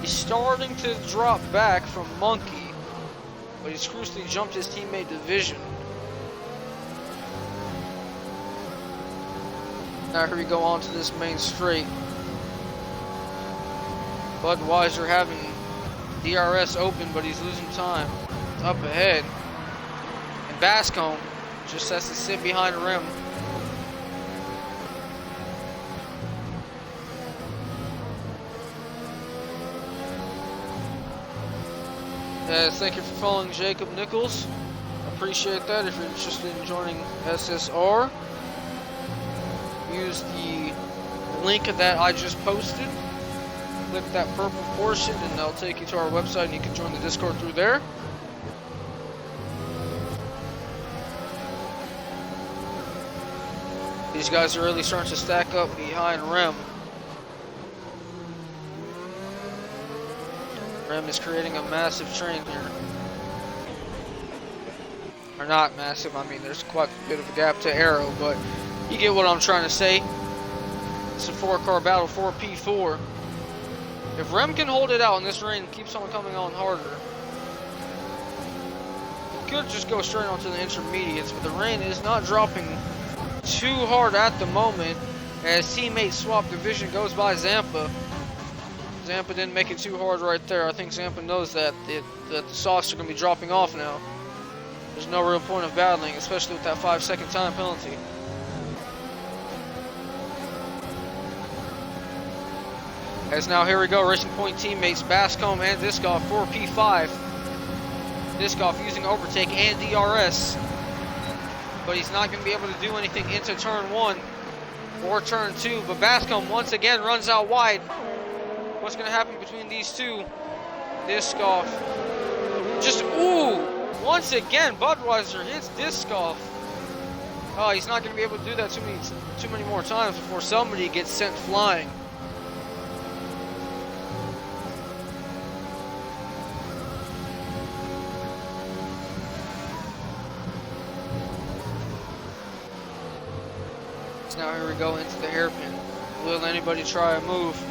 He's starting to drop back from Monkey, but he's crucially jumped his teammate Division. Now here we go on to this main straight. Budweiser having DRS open, but he's losing time. Up ahead. And Bascomb just has to sit behind Rem. Thank you for following Jacob Nichols. Appreciate that. If you're interested in joining SSR, use the link that I just posted. Click that purple portion and they'll take you to our website and you can join the Discord through there. These guys are really starting to stack up behind Rem. Rem is creating a massive train here. Or not massive, I mean there's quite a bit of a gap to Arrow, but you get what I'm trying to say. It's a 4-car battle, 4P4. If Rem can hold it out and this rain keeps on coming on harder, he could just go straight onto the intermediates, but the rain is not dropping too hard at the moment as teammate swap Division goes by Zampa. Zampa didn't make it too hard right there. I think Zampa knows that the softs are going to be dropping off now. There's no real point of battling, especially with that 5-second time penalty. As now here we go, Racing Point teammates Bascomb and Diskoff for P5. Diskoff using overtake and DRS, but he's not going to be able to do anything into turn 1 or turn 2. But Bascomb once again runs out wide. What's going to happen between these two? Diskoff just once again Budweiser hits Diskoff. Oh, he's not going to be able to do that too many more times before somebody gets sent flying. Now here we go into the hairpin. Will anybody try a move?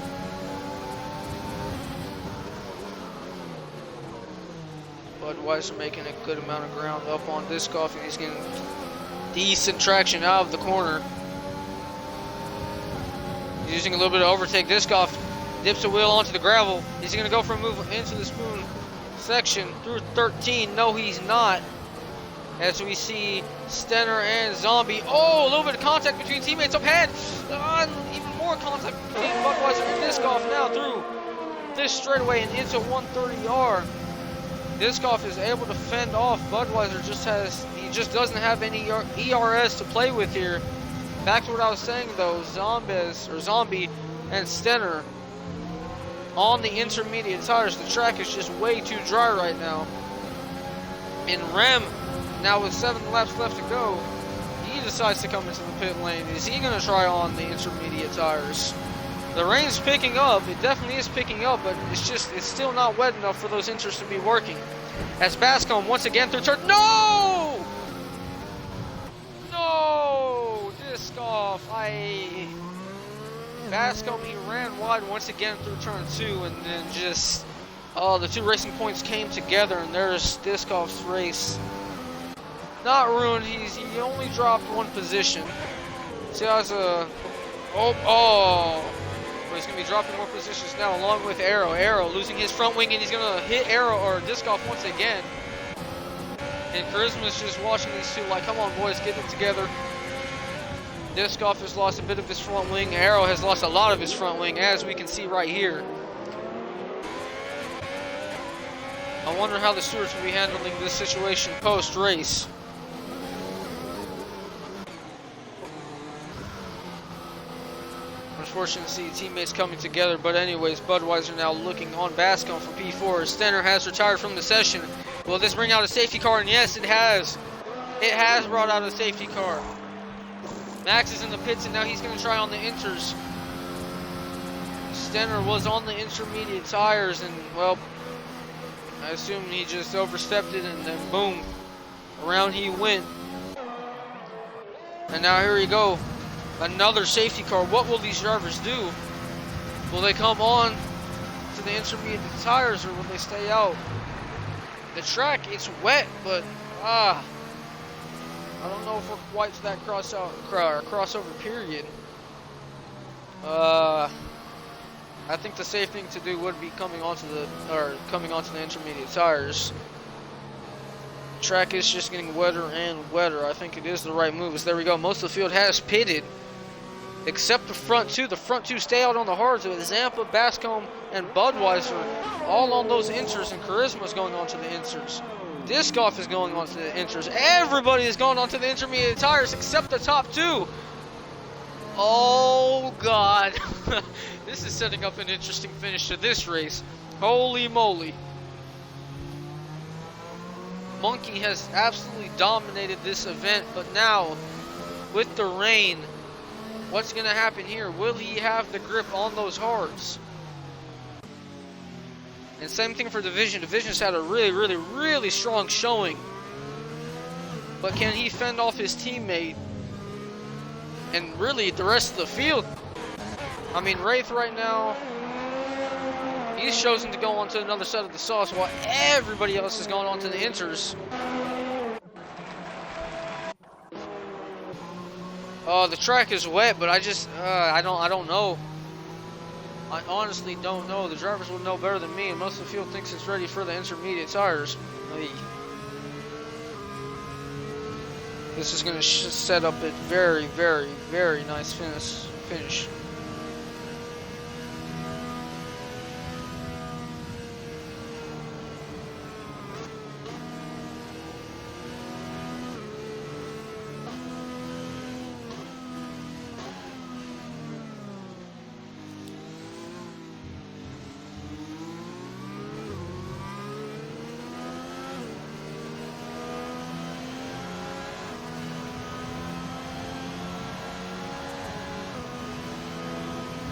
Budweiser making a good amount of ground up on Diskoff, and he's getting decent traction out of the corner. He's using a little bit of overtake. Diskoff dips a wheel onto the gravel. He's going to go for a move into the spoon section through 13. No, he's not. As we see Stenner and Zombie. Oh, a little bit of contact between teammates up ahead. Even more contact between Budweiser and Diskoff now through this straightaway and into 130R. Diskoff is able to fend off. Budweiser just doesn't have any ERS to play with here. Back to what I was saying though, Zombie and Stenner on the intermediate tires. The track is just way too dry right now. And Rem Now with 7 laps left to go, he decides to come into the pit lane. Is he going to try on the intermediate tires? The rain's picking up. It definitely is picking up, but it's still not wet enough for those inters to be working. As Bascombe once again through turn. No! No! Disc off. Bascombe, he ran wide once again through turn 2, and then just the 2 racing points came together, and there's Discoff's race. Not ruined. He only dropped 1 position. See how it's a but he's gonna be dropping more positions now, along with Arrow. Arrow losing his front wing, and he's gonna hit Arrow or Discoff once again. And Charisma's just watching these two like, come on boys, get it together. Discoff has lost a bit of his front wing. Arrow has lost a lot of his front wing, as we can see right here. I wonder how the stewards will be handling this situation post-race. Unfortunate to see teammates coming together, but anyways, Budweiser now looking on Bascombe for P4. Stenner has retired from the session. Will this bring out a safety car? And yes, it has. It has brought out a safety car. Max is in the pits, and now he's going to try on the inters. Stenner was on the intermediate tires, and well, I assume he just overstepped it, and then boom, around he went. And now here we go. Another safety car. What will these drivers do? Will they come on to the intermediate tires, or will they stay out? The track, it's wet, but I don't know if we're quite to that crossover period. I think the safe thing to do would be coming onto the intermediate tires. Track is just getting wetter and wetter. I think it is the right move. There we go. Most of the field has pitted, except the front 2. The front 2 stay out on the hards with Zampa, Bascombe, and Budweiser all on those inters, and Charisma's going on to the inters. Discoff is going on to the inters. Everybody is going on to the intermediate tires except the top 2. Oh God. This is setting up an interesting finish to this race. Holy moly. Monkey has absolutely dominated this event, but now with the rain, what's going to happen here? Will he have the grip on those hards? And same thing for Division. Division's had a really strong showing. But can he fend off his teammate? And really the rest of the field? I mean, Wraith right now, he's chosen to go on to another side of the sauce while everybody else is going on to the inters. The track is wet, but I don't know. I honestly don't know. The drivers will know better than me, and most of the field thinks it's ready for the intermediate tires. This is going to set up a very nice finish.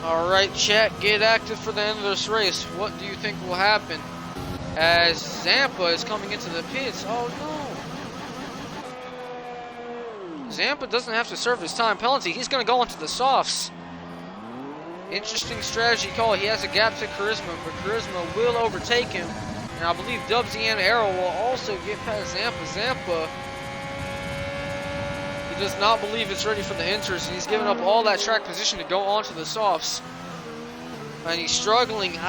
Alright, chat, get active for the end of this race. What do you think will happen? As Zampa is coming into the pits. Oh no. Zampa doesn't have to serve his time penalty. He's going to go into the softs. Interesting strategy call. He has a gap to Charisma, but Charisma will overtake him. And I believe Dubsy and Arrow will also get past Zampa. Zampa, he does not believe it's ready for the inters, and he's given up all that track position to go onto the softs. And he's struggling. With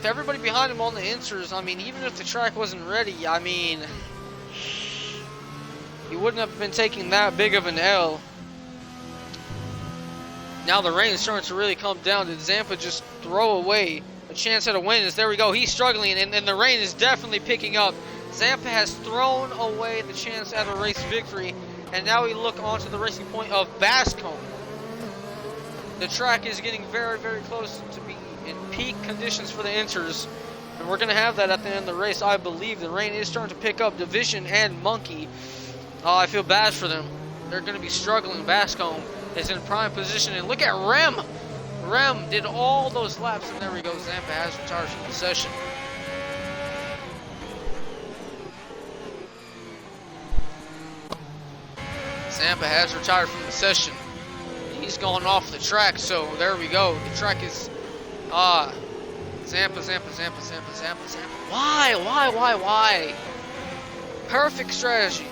everybody behind him on the inters, I mean, even if the track wasn't ready, I mean, he wouldn't have been taking that big of an L. Now the rain is starting to really come down. Did Zampa just throw away a chance at a win? There we go. He's struggling, and the rain is definitely picking up. Zampa has thrown away the chance at a race victory, and now we look onto the racing point of Bascombe. The track is getting very close to be in peak conditions for the inters, And we're going to have that at the end of the race. I believe the rain is starting to pick up. Division and Monkey. I feel bad for them. They're going to be struggling. Bascomb is in prime position. And look at Rem. Rem did all those laps. And there we go. Zampa has retired from the session. Zampa has retired from the session. He's gone off the track. So there we go. The track is... Zampa. Why? Perfect strategy.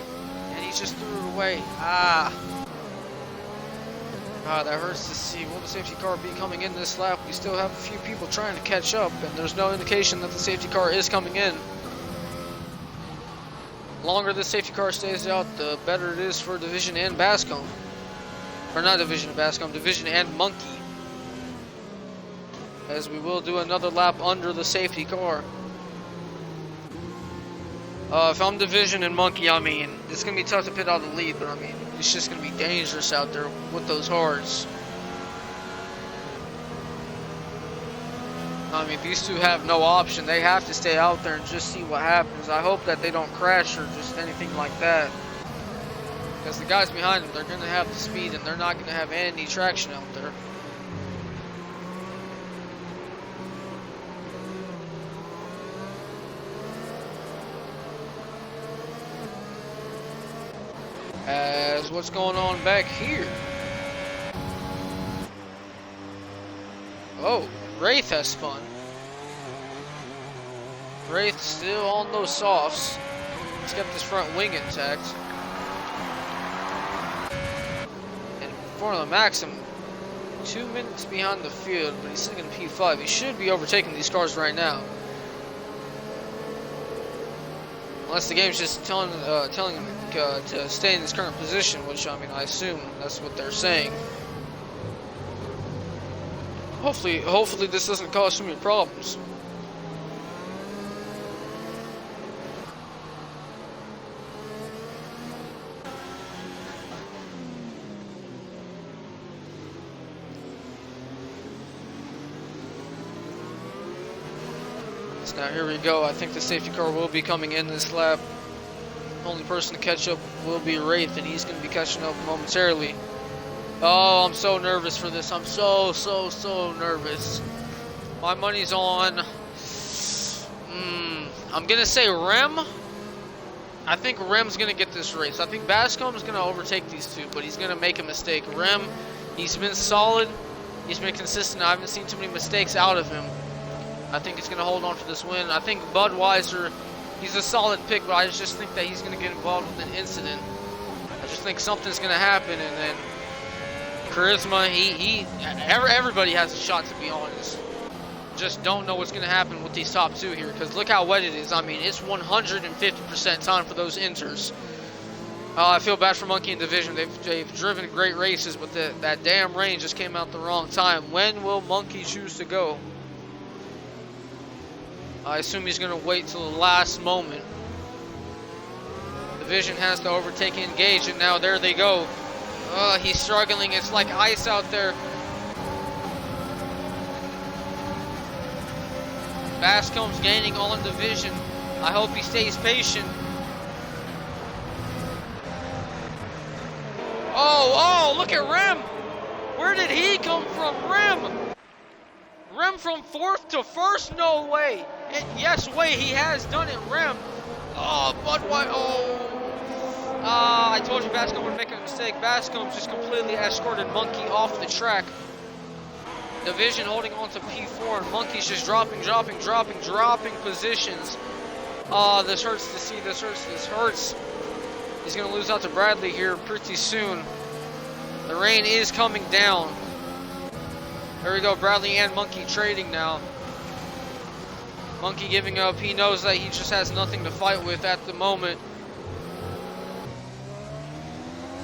And he just threw it away. That hurts to see. Will the safety car be coming in this lap? We still have a few people trying to catch up, and there's no indication that the safety car is coming in. The longer the safety car stays out, the better it is for Division and Bascomb. Or not Division and Bascomb, Division and Monkey. As we will do another lap under the safety car. If I'm Division and Monkey, I mean, it's going to be tough to pit out the lead, but I mean, it's just going to be dangerous out there with those hards. I mean, these two have no option. They have to stay out there and just see what happens. I hope that they don't crash or just anything like that. Because the guys behind them, they're going to have the speed and they're not going to have any traction out there. As what's going on back here? Oh, Wraith has spun. Wraith still on those softs. He's kept his front wing intact. And Formula Maxim, 2 minutes behind the field, but he's sitting in P5. He should be overtaking these cars right now. Unless the game's just telling him to stay in his current position, which, I mean, I assume that's what they're saying. Hopefully this doesn't cause too many problems. So now here we go. I think the safety car will be coming in this lap. The only person to catch up will be Wraith, and he's going to be catching up momentarily. Oh, I'm so nervous for this. I'm so nervous. My money's on... I'm going to say Rem. I think Rem's going to get this race. I think Bascomb's going to overtake these two, but he's going to make a mistake. Rem, he's been solid. He's been consistent. I haven't seen too many mistakes out of him. I think he's going to hold on for this win. I think Budweiser... He's a solid pick, but I just think that he's going to get involved with an incident. I just think something's going to happen, and then Charisma, everybody has a shot, to be honest. Just don't know what's going to happen with these top two here, because look how wet it is. I mean, it's 150% time for those inters. I feel bad for Monkey and Division. They've driven great races, but that damn rain just came out the wrong time. When will Monkey choose to go? I assume he's going to wait till the last moment. Division has to overtake and engage, and now there they go. He's struggling. It's like ice out there. Bascomb's gaining on Division. I hope he stays patient. Oh, look at Rem. Where did he come from? Rem from 4th to 1st? No way. Yes way, he has done it, Rem. Oh, Budweiser. I told you Bascomb would make a mistake. Bascomb just completely escorted Monkey off the track. Division holding on to P4, and Monkey's just dropping positions. This hurts to see. This hurts. He's going to lose out to Bradley here pretty soon. The rain is coming down. There we go, Bradley and Monkey trading now. Monkey giving up. He knows that he just has nothing to fight with at the moment.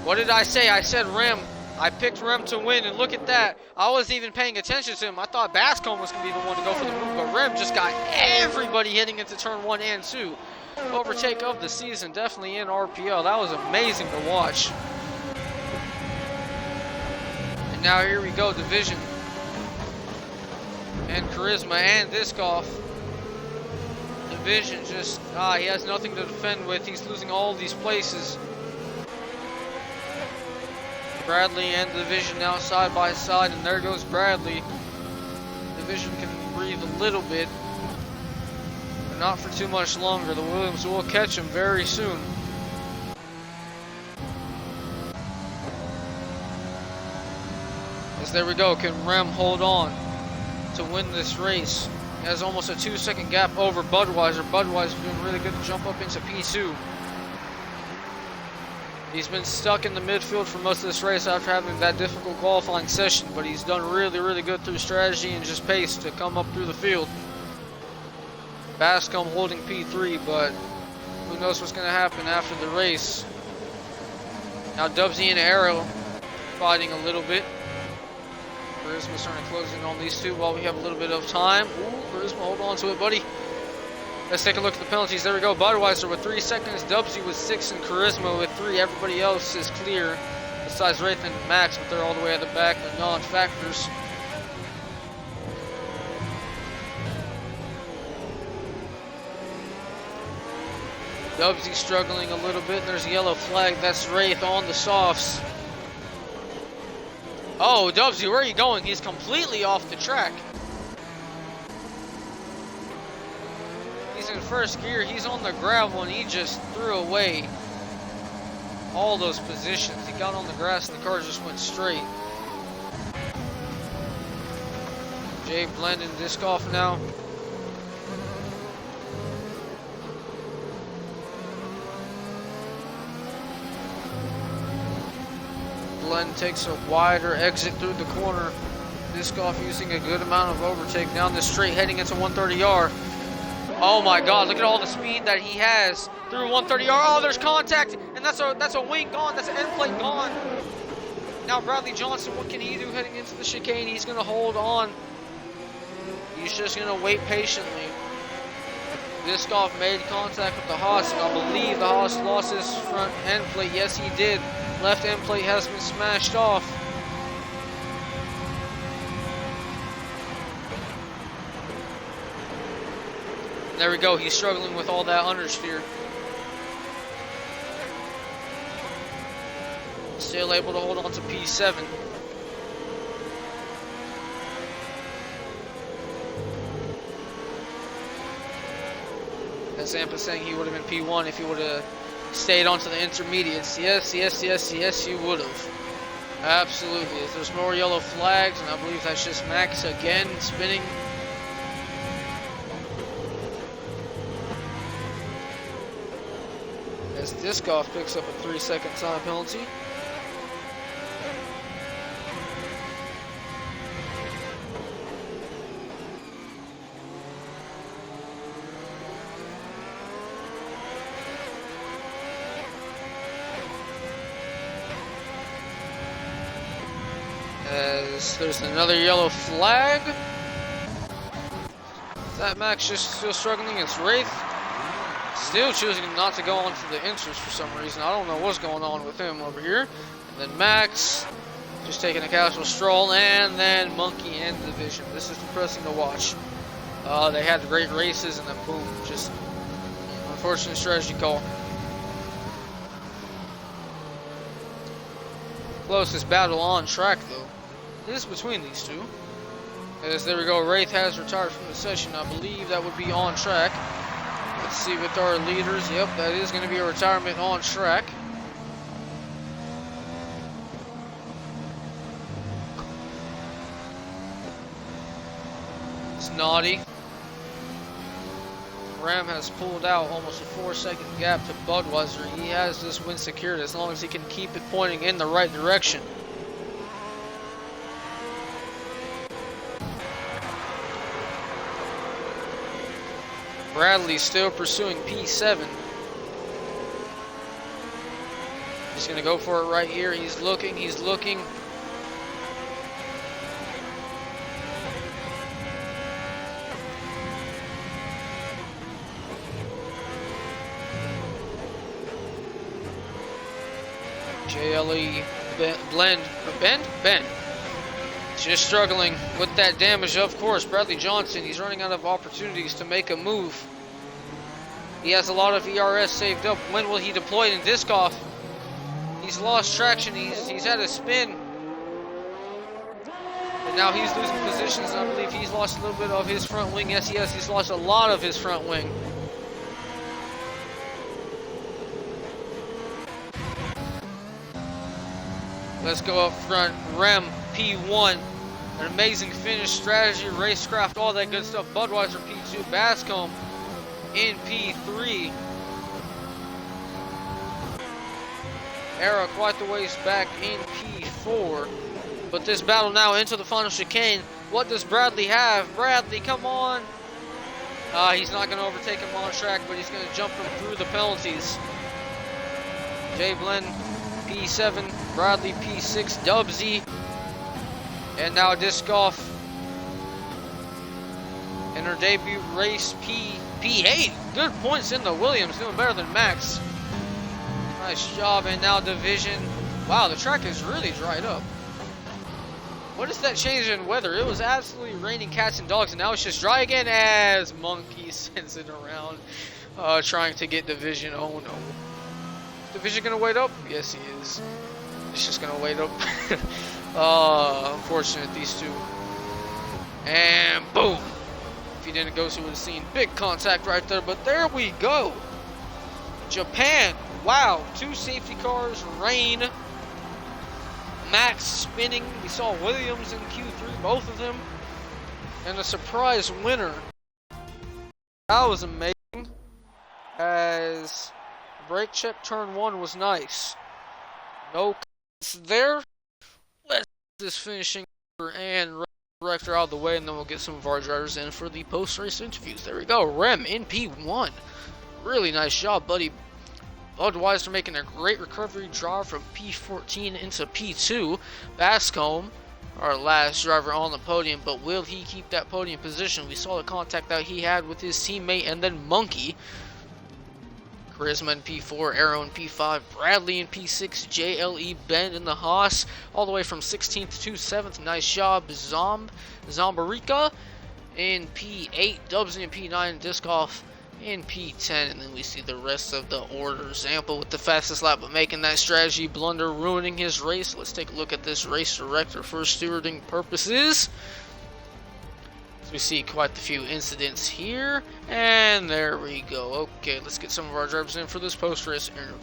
What did I say? I said Rem. I picked Rem to win, and look at that. I wasn't even paying attention to him. I thought Bascomb was going to be the one to go for the move, but Rem just got everybody hitting into turn 1 and 2. Overtake of the season, definitely in RPL. That was amazing to watch. And now here we go, Division. And Charisma and Disc Golf. division just, he has nothing to defend with. He's losing all these places. Bradley and the division now side by side, and there goes Bradley. Division can breathe a little bit, but not for too much longer. The Williams will catch him very soon. As there we go, can Rem hold on to win this race? He has almost a 2-second gap over Budweiser. Budweiser doing really good to jump up into P2. He's been stuck in the midfield for most of this race after having that difficult qualifying session, but he's done really, really good through strategy and just pace to come up through the field. Bascom holding P3, but who knows what's going to happen after the race. Now Dubsy and Arrow fighting a little bit. Charisma starting to close in on these two while we have a little bit of time. Ooh, Charisma, hold on to it, buddy. Let's take a look at the penalties. There we go. Budweiser with 3 seconds. Dubsy with 6 and Charisma with 3. Everybody else is clear besides Wraith and Max, but they're all the way at the back. They're non-factors. Dubsy struggling a little bit. There's a yellow flag. That's Wraith on the softs. Oh, Dubsy, where are you going? He's completely off the track. He's in first gear. He's on the gravel, and he just threw away all those positions. He got on the grass, and the car just went straight. Jay Blendon disc off now. Blend takes a wider exit through the corner. Disc off using a good amount of overtake down this straight, heading into 130R. Oh my God! Look at all the speed that he has through 130R. Oh, there's contact, and that's a wing gone. That's an end plate gone. Now Bradley Johnson, what can he do heading into the chicane? He's gonna hold on. He's just gonna wait patiently. Disc off made contact with the Haas, and I believe the Haas lost his front end plate. Yes, he did. Left end plate has been smashed off. There we go. He's struggling with all that understeer. Still able to hold on to P7. As Zampa saying he would have been P1 if he would have stayed onto the intermediates. Yes, you would have. Absolutely. There's more yellow flags, and I believe that's just Max again spinning. As Disc Off picks up a 3-second time penalty. As there's another yellow flag. Is that Max just still struggling? It's Wraith. Still choosing not to go on to the inters for some reason. I don't know what's going on with him over here. And then Max just taking a casual stroll, and then Monkey and Division. This is depressing to watch. They had great races, and then boom, just unfortunate strategy call. Closest battle on track though. This is between these two. As there we go, Wraith has retired from the session. I believe that would be on track. Let's see with our leaders. Yep, that is going to be a retirement on track. It's Naughty. Ram has pulled out almost a 4-second gap to Budweiser. He has this win secured as long as he can keep it pointing in the right direction. Bradley still pursuing P7. He's going to go for it right here. He's looking. JLE Ben. Just struggling with that damage, of course. Bradley Johnson, he's running out of opportunities to make a move. He has a lot of ERS saved up. When will he deploy it in disc off? He's lost traction. He's had a spin. And now he's losing positions. I believe he's lost a little bit of his front wing. Yes, he's lost a lot of his front wing. Let's go up front. Rem P1. An amazing finish, strategy, racecraft, all that good stuff. Budweiser P2. Bascomb in P3. Era quite the ways back in P4. But this battle now into the final chicane. What does Bradley have? Bradley, come on. He's not going to overtake him on track, but he's going to jump him through the penalties. Jay Blen P7, Bradley P6, Dubsy. And now disc off in her debut race P8. Good points in the Williams, doing better than Max. Nice job. And now division. Wow, the track is really dried up. What is that change in weather? It was absolutely raining cats and dogs, and now it's just dry again as Monkey sends it around, trying to get division. Oh no. Division gonna wait up? Yes, he is. It's just gonna wait up. Unfortunate, these two. And boom. If he didn't go, so we would have seen big contact right there, but there we go. Japan. Wow, 2 safety cars, rain. Max spinning. We saw Williams in Q3, both of them. And a surprise winner. That was amazing. As brake check turn 1 was nice. No cuts there. Let's get this finishing and director out of the way, and then we'll get some of our drivers in for the post-race interviews. There we go. Rem in P1. Really nice job, buddy. Budweiser making a great recovery drive from P14 into P2. Bascomb, our last driver on the podium, but will he keep that podium position? We saw the contact that he had with his teammate, and then Monkey. Charisma in P4, Arrow in P5, Bradley in P6, JLE Ben in the Haas, all the way from 16th to 7th. Nice job, Zombarica in P8, Dubs in P9, Disc Off in P10, and then we see the rest of the order. Zampa with the fastest lap, but making that strategy blunder, ruining his race. Let's take a look at this race director for stewarding purposes. So we see quite a few incidents here, and there we go. Okay, let's get some of our drivers in for this post-race interview.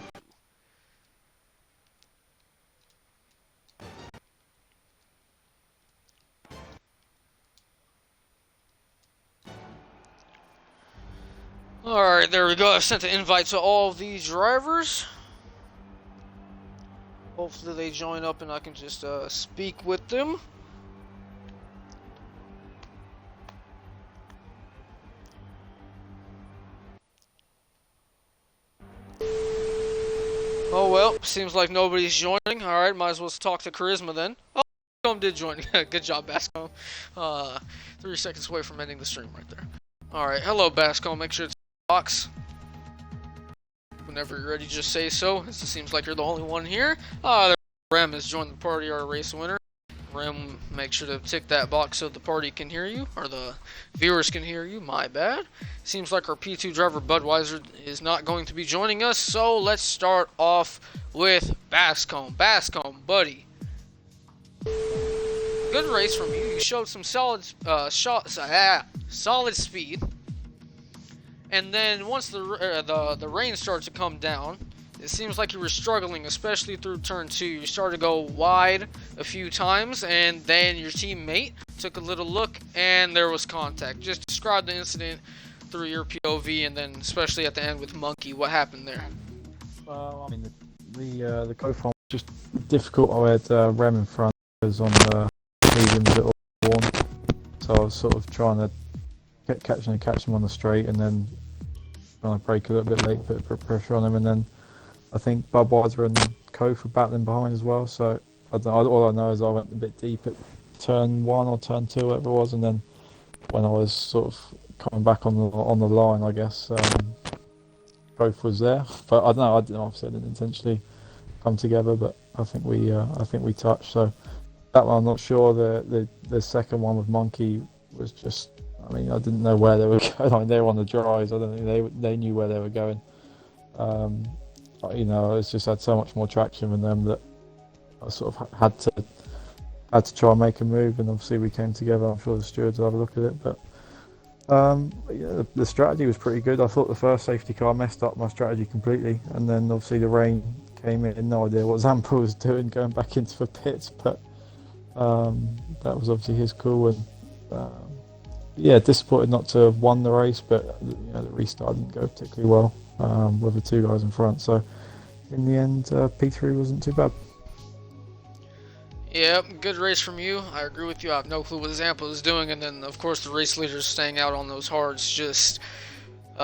Alright, there we go. I've sent an invite to all of these drivers. Hopefully they join up and I can just speak with them. Oh well, seems like nobody's joining. Alright, might as well talk to Charisma then. Oh, Bascomb did join. Good job, Bascomb. 3 seconds away from ending the stream right there. Alright, hello Bascomb. Make sure it's box. Whenever you're ready, just say so. It seems like you're the only one here. Rem has joined the party, our race winner. Rem, make sure to tick that box so the party can hear you, or the viewers can hear you. My bad. Seems like our P2 driver Budweiser is not going to be joining us, so let's start off with Bascomb. Bascomb, buddy. Good race from you. You showed some solid solid speed. And then once the rain started to come down, it seems like you were struggling, especially through turn 2. You started to go wide a few times, and then your teammate took a little look, and there was contact. Just describe the incident through your POV, and then especially at the end with Monkey. What happened there?
Well, I mean, the co-farm was just difficult. I had Rem in front, was on the mediums at all warm, so I was sort of trying to catch him on the straight, and then trying to brake a little bit late, put pressure on him, and then I think Budweiser and Kof were battling behind as well. So all I know is I went a bit deep at turn 1 or turn 2, whatever it was, and then when I was sort of coming back on the line, I guess Kof was there. But I don't know. Obviously, I didn't intentionally come together, but I think we touched. So that one, I'm not sure. The second one with Monkey was just I mean, I didn't know where they were going. I mean, they were on the dries. I don't think they knew where they were going. You know, it's just had so much more traction than them that I sort of had to try and make a move. And obviously we came together. I'm sure the stewards will have a look at it, but yeah, the strategy was pretty good. I thought the first safety car messed up my strategy completely, and then obviously the rain came in. No idea what Zampa was doing going back into the pits, but that was obviously his call. And yeah, disappointed not to have won the race, but you know, the restart didn't go particularly well with the two guys in front. So in the end, P3 wasn't too bad.
Yep, good race from you. I agree with you. I have no clue what Zampa was doing, and then of course the race leaders staying out on those hards. Just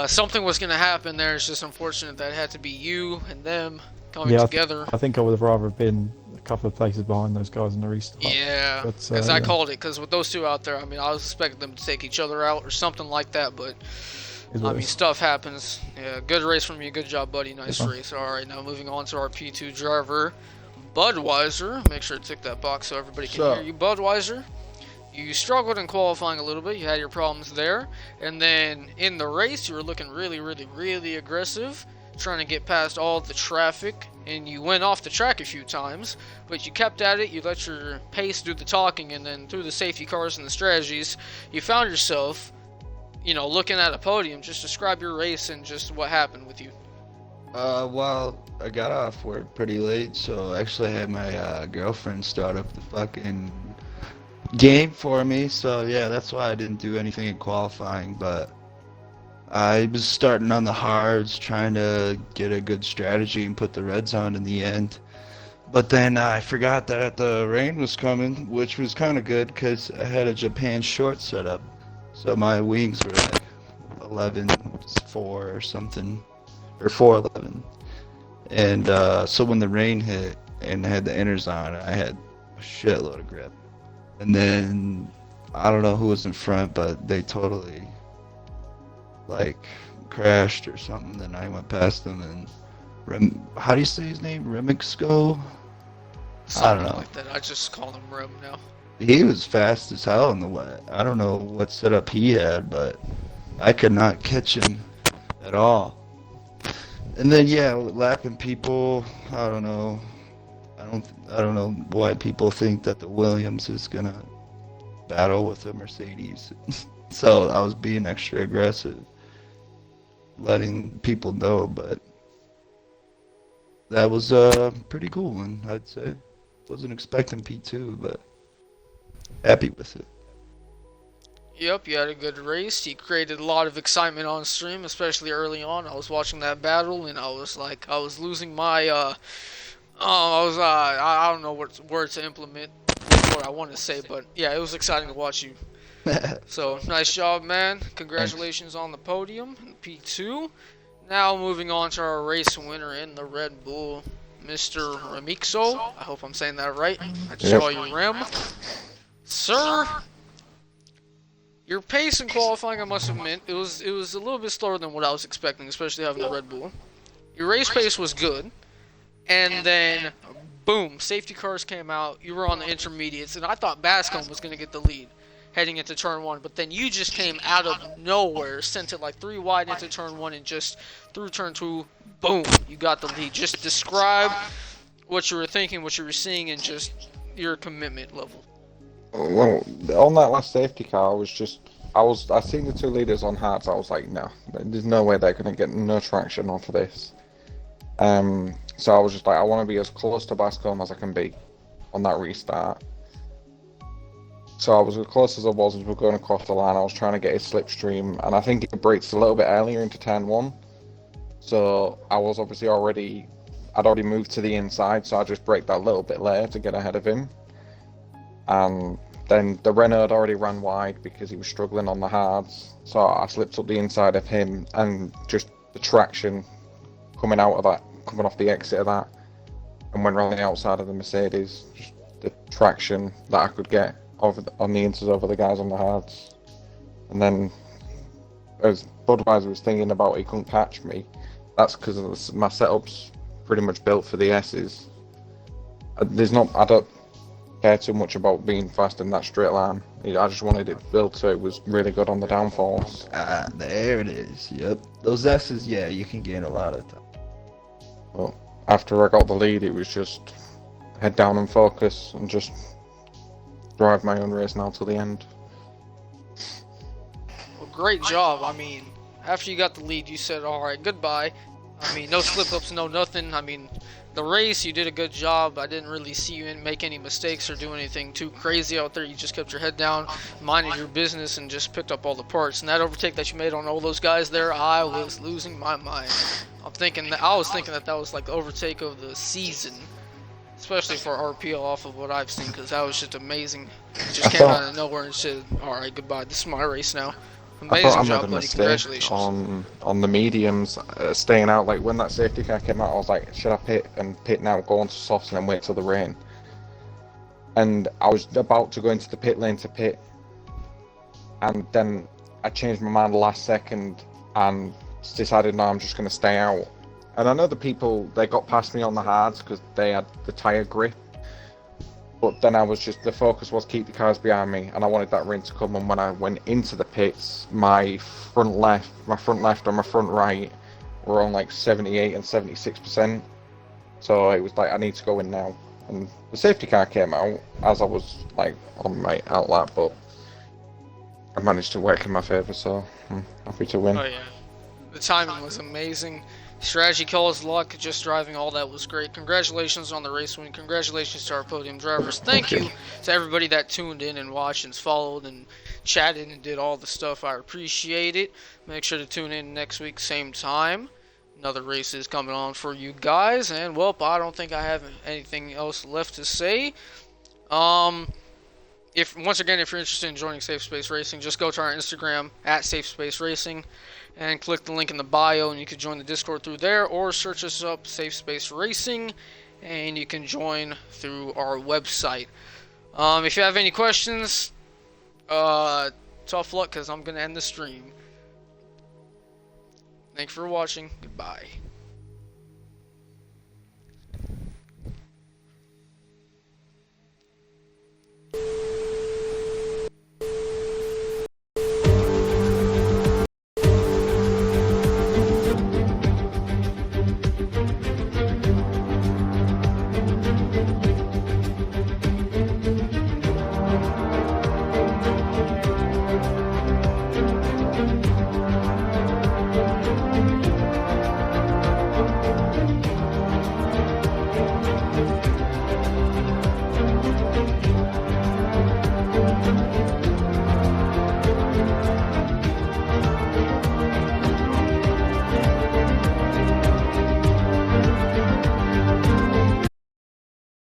something was going to happen there. It's just unfortunate that it had to be you and them coming together.
I think I would have rather been a couple of places behind those guys in the restart.
Yeah, because I called it. Because with those two out there, I mean, I was expecting them to take each other out or something like that, but I mean, stuff happens. Yeah, good race from you. Good job, buddy. Nice race. All right, now moving on to our P2 driver, Budweiser. Make sure to tick that box so everybody can hear you. Budweiser, you struggled in qualifying a little bit. You had your problems there. And then in the race, you were looking really, really, really aggressive, trying to get past all the traffic. And you went off the track a few times, but you kept at it. You let your pace do the talking, and then through the safety cars and the strategies, you found yourself, you know, looking at a podium. Just describe your race and just what happened with you.
Well, I got off work pretty late, so I actually had my girlfriend start up the fucking game for me. So yeah, that's why I didn't do anything in qualifying, but I was starting on the hards, trying to get a good strategy and put the reds on in the end. But then I forgot that the rain was coming, which was kind of good because I had a Japan short set up. So my wings were like 11.4 or something, or 4.11. And so when the rain hit and I had the inners on, I had a shitload of grip. And then I don't know who was in front, but they totally like crashed or something. Then I went past them, and how do you say his name? Remixco? I don't know.
Like that. I just call him Rem now.
He was fast as hell in the wet. I don't know what setup he had, but I could not catch him at all. And then yeah, lapping people, I don't know. I don't know why people think that the Williams is gonna battle with the Mercedes. So I was being extra aggressive, letting people know, but that was a pretty cool one, I'd say. Wasn't expecting P2, but happy with it.
Yep, you had a good race. You created a lot of excitement on stream, especially early on. I was watching that battle, and I was like, I was losing my, I don't know what word to implement, what I want to say, but yeah, it was exciting to watch you. So, nice job, man. Congratulations on the podium, P2. Now, moving on to our race winner in the Red Bull, Mr. Remixo. I hope I'm saying that right. I just saw you, Rem. Sir, your pace in qualifying, I must admit, it was a little bit slower than what I was expecting, especially having the Red Bull. Your race pace was good, and then, boom, safety cars came out. You were on the intermediates, and I thought Bascom was going to get the lead heading into turn 1, but then you just came out of nowhere, sent it like 3 wide into turn 1, and just through turn 2, boom, you got the lead. Just describe what you were thinking, what you were seeing, and just your commitment level.
Well, on that last safety car, I seen the two leaders on hards. I was like, no, there's no way they're gonna get no traction off of this. So I was just like, I want to be as close to Bascom as I can be on that restart. So I was as close as I was as we were going across the line. I was trying to get his slipstream, and I think it brakes a little bit earlier into turn 1. So I was obviously I'd already moved to the inside, so I just braked that little bit later to get ahead of him. And then the Renault had already ran wide because he was struggling on the hards, so I slipped up the inside of him, and just the traction coming off the exit of that, and went around the outside of the Mercedes, just the traction that I could get on the inters over the guys on the hards. And then as Budweiser was thinking about he couldn't catch me, that's because my setup's pretty much built for the S's. care too much about being fast in that straight line. I just wanted it built so it was really good on the downforce.
Ah, there it is. Yep. Those S's, yeah, you can gain a lot of time.
Well, after I got the lead, it was just head down and focus and just drive my own race now till the end.
Well, great job. I mean, after you got the lead, you said, all right, goodbye. I mean, no slip-ups, no nothing. I mean, the race, you did a good job. I didn't really see you make any mistakes or do anything too crazy out there. You just kept your head down, minded your business, and just picked up all the parts. And that overtake that you made on all those guys there, I was losing my mind. I was thinking that was like the overtake of the season, especially for RPL off of what I've seen, because that was just amazing. It just came out of nowhere and said, all right, goodbye. This is my race now.
I
Amazing
thought I
job,
made a
buddy.
mistake
Congratulations.
on the mediums, staying out. Like when that safety car came out, I was like, should I pit now, go on to softs and then wait till the rain? And I was about to go into the pit lane to pit, and then I changed my mind last second and decided, no, I'm just going to stay out. And I know the people, they got past me on the hards because they had the tyre grip. But then the focus was keep the cars behind me, and I wanted that rain to come. And when I went into the pits, my front left and my front right were on like 78 and 76%. So it was like, I need to go in now. And the safety car came out as I was like on my out lap, but I managed to work in my favour, so I'm happy to win.
Oh yeah, the timing was amazing. Strategy kills luck, just driving all that was great. Congratulations on the race win. Congratulations to our podium drivers. Thank you to everybody that tuned in and watched and followed and chatted and did all the stuff. I appreciate it. Make sure to tune in next week, same time. Another race is coming on for you guys. And, well, I don't think I have anything else left to say. Once again, if you're interested in joining Safe Space Racing, just go to our Instagram at Safe Space Racing and click the link in the bio, and you can join the Discord through there, or search us up, Safe Space Racing, and you can join through our website. If you have any questions, tough luck, because I'm going to end the stream. Thanks for watching. Goodbye.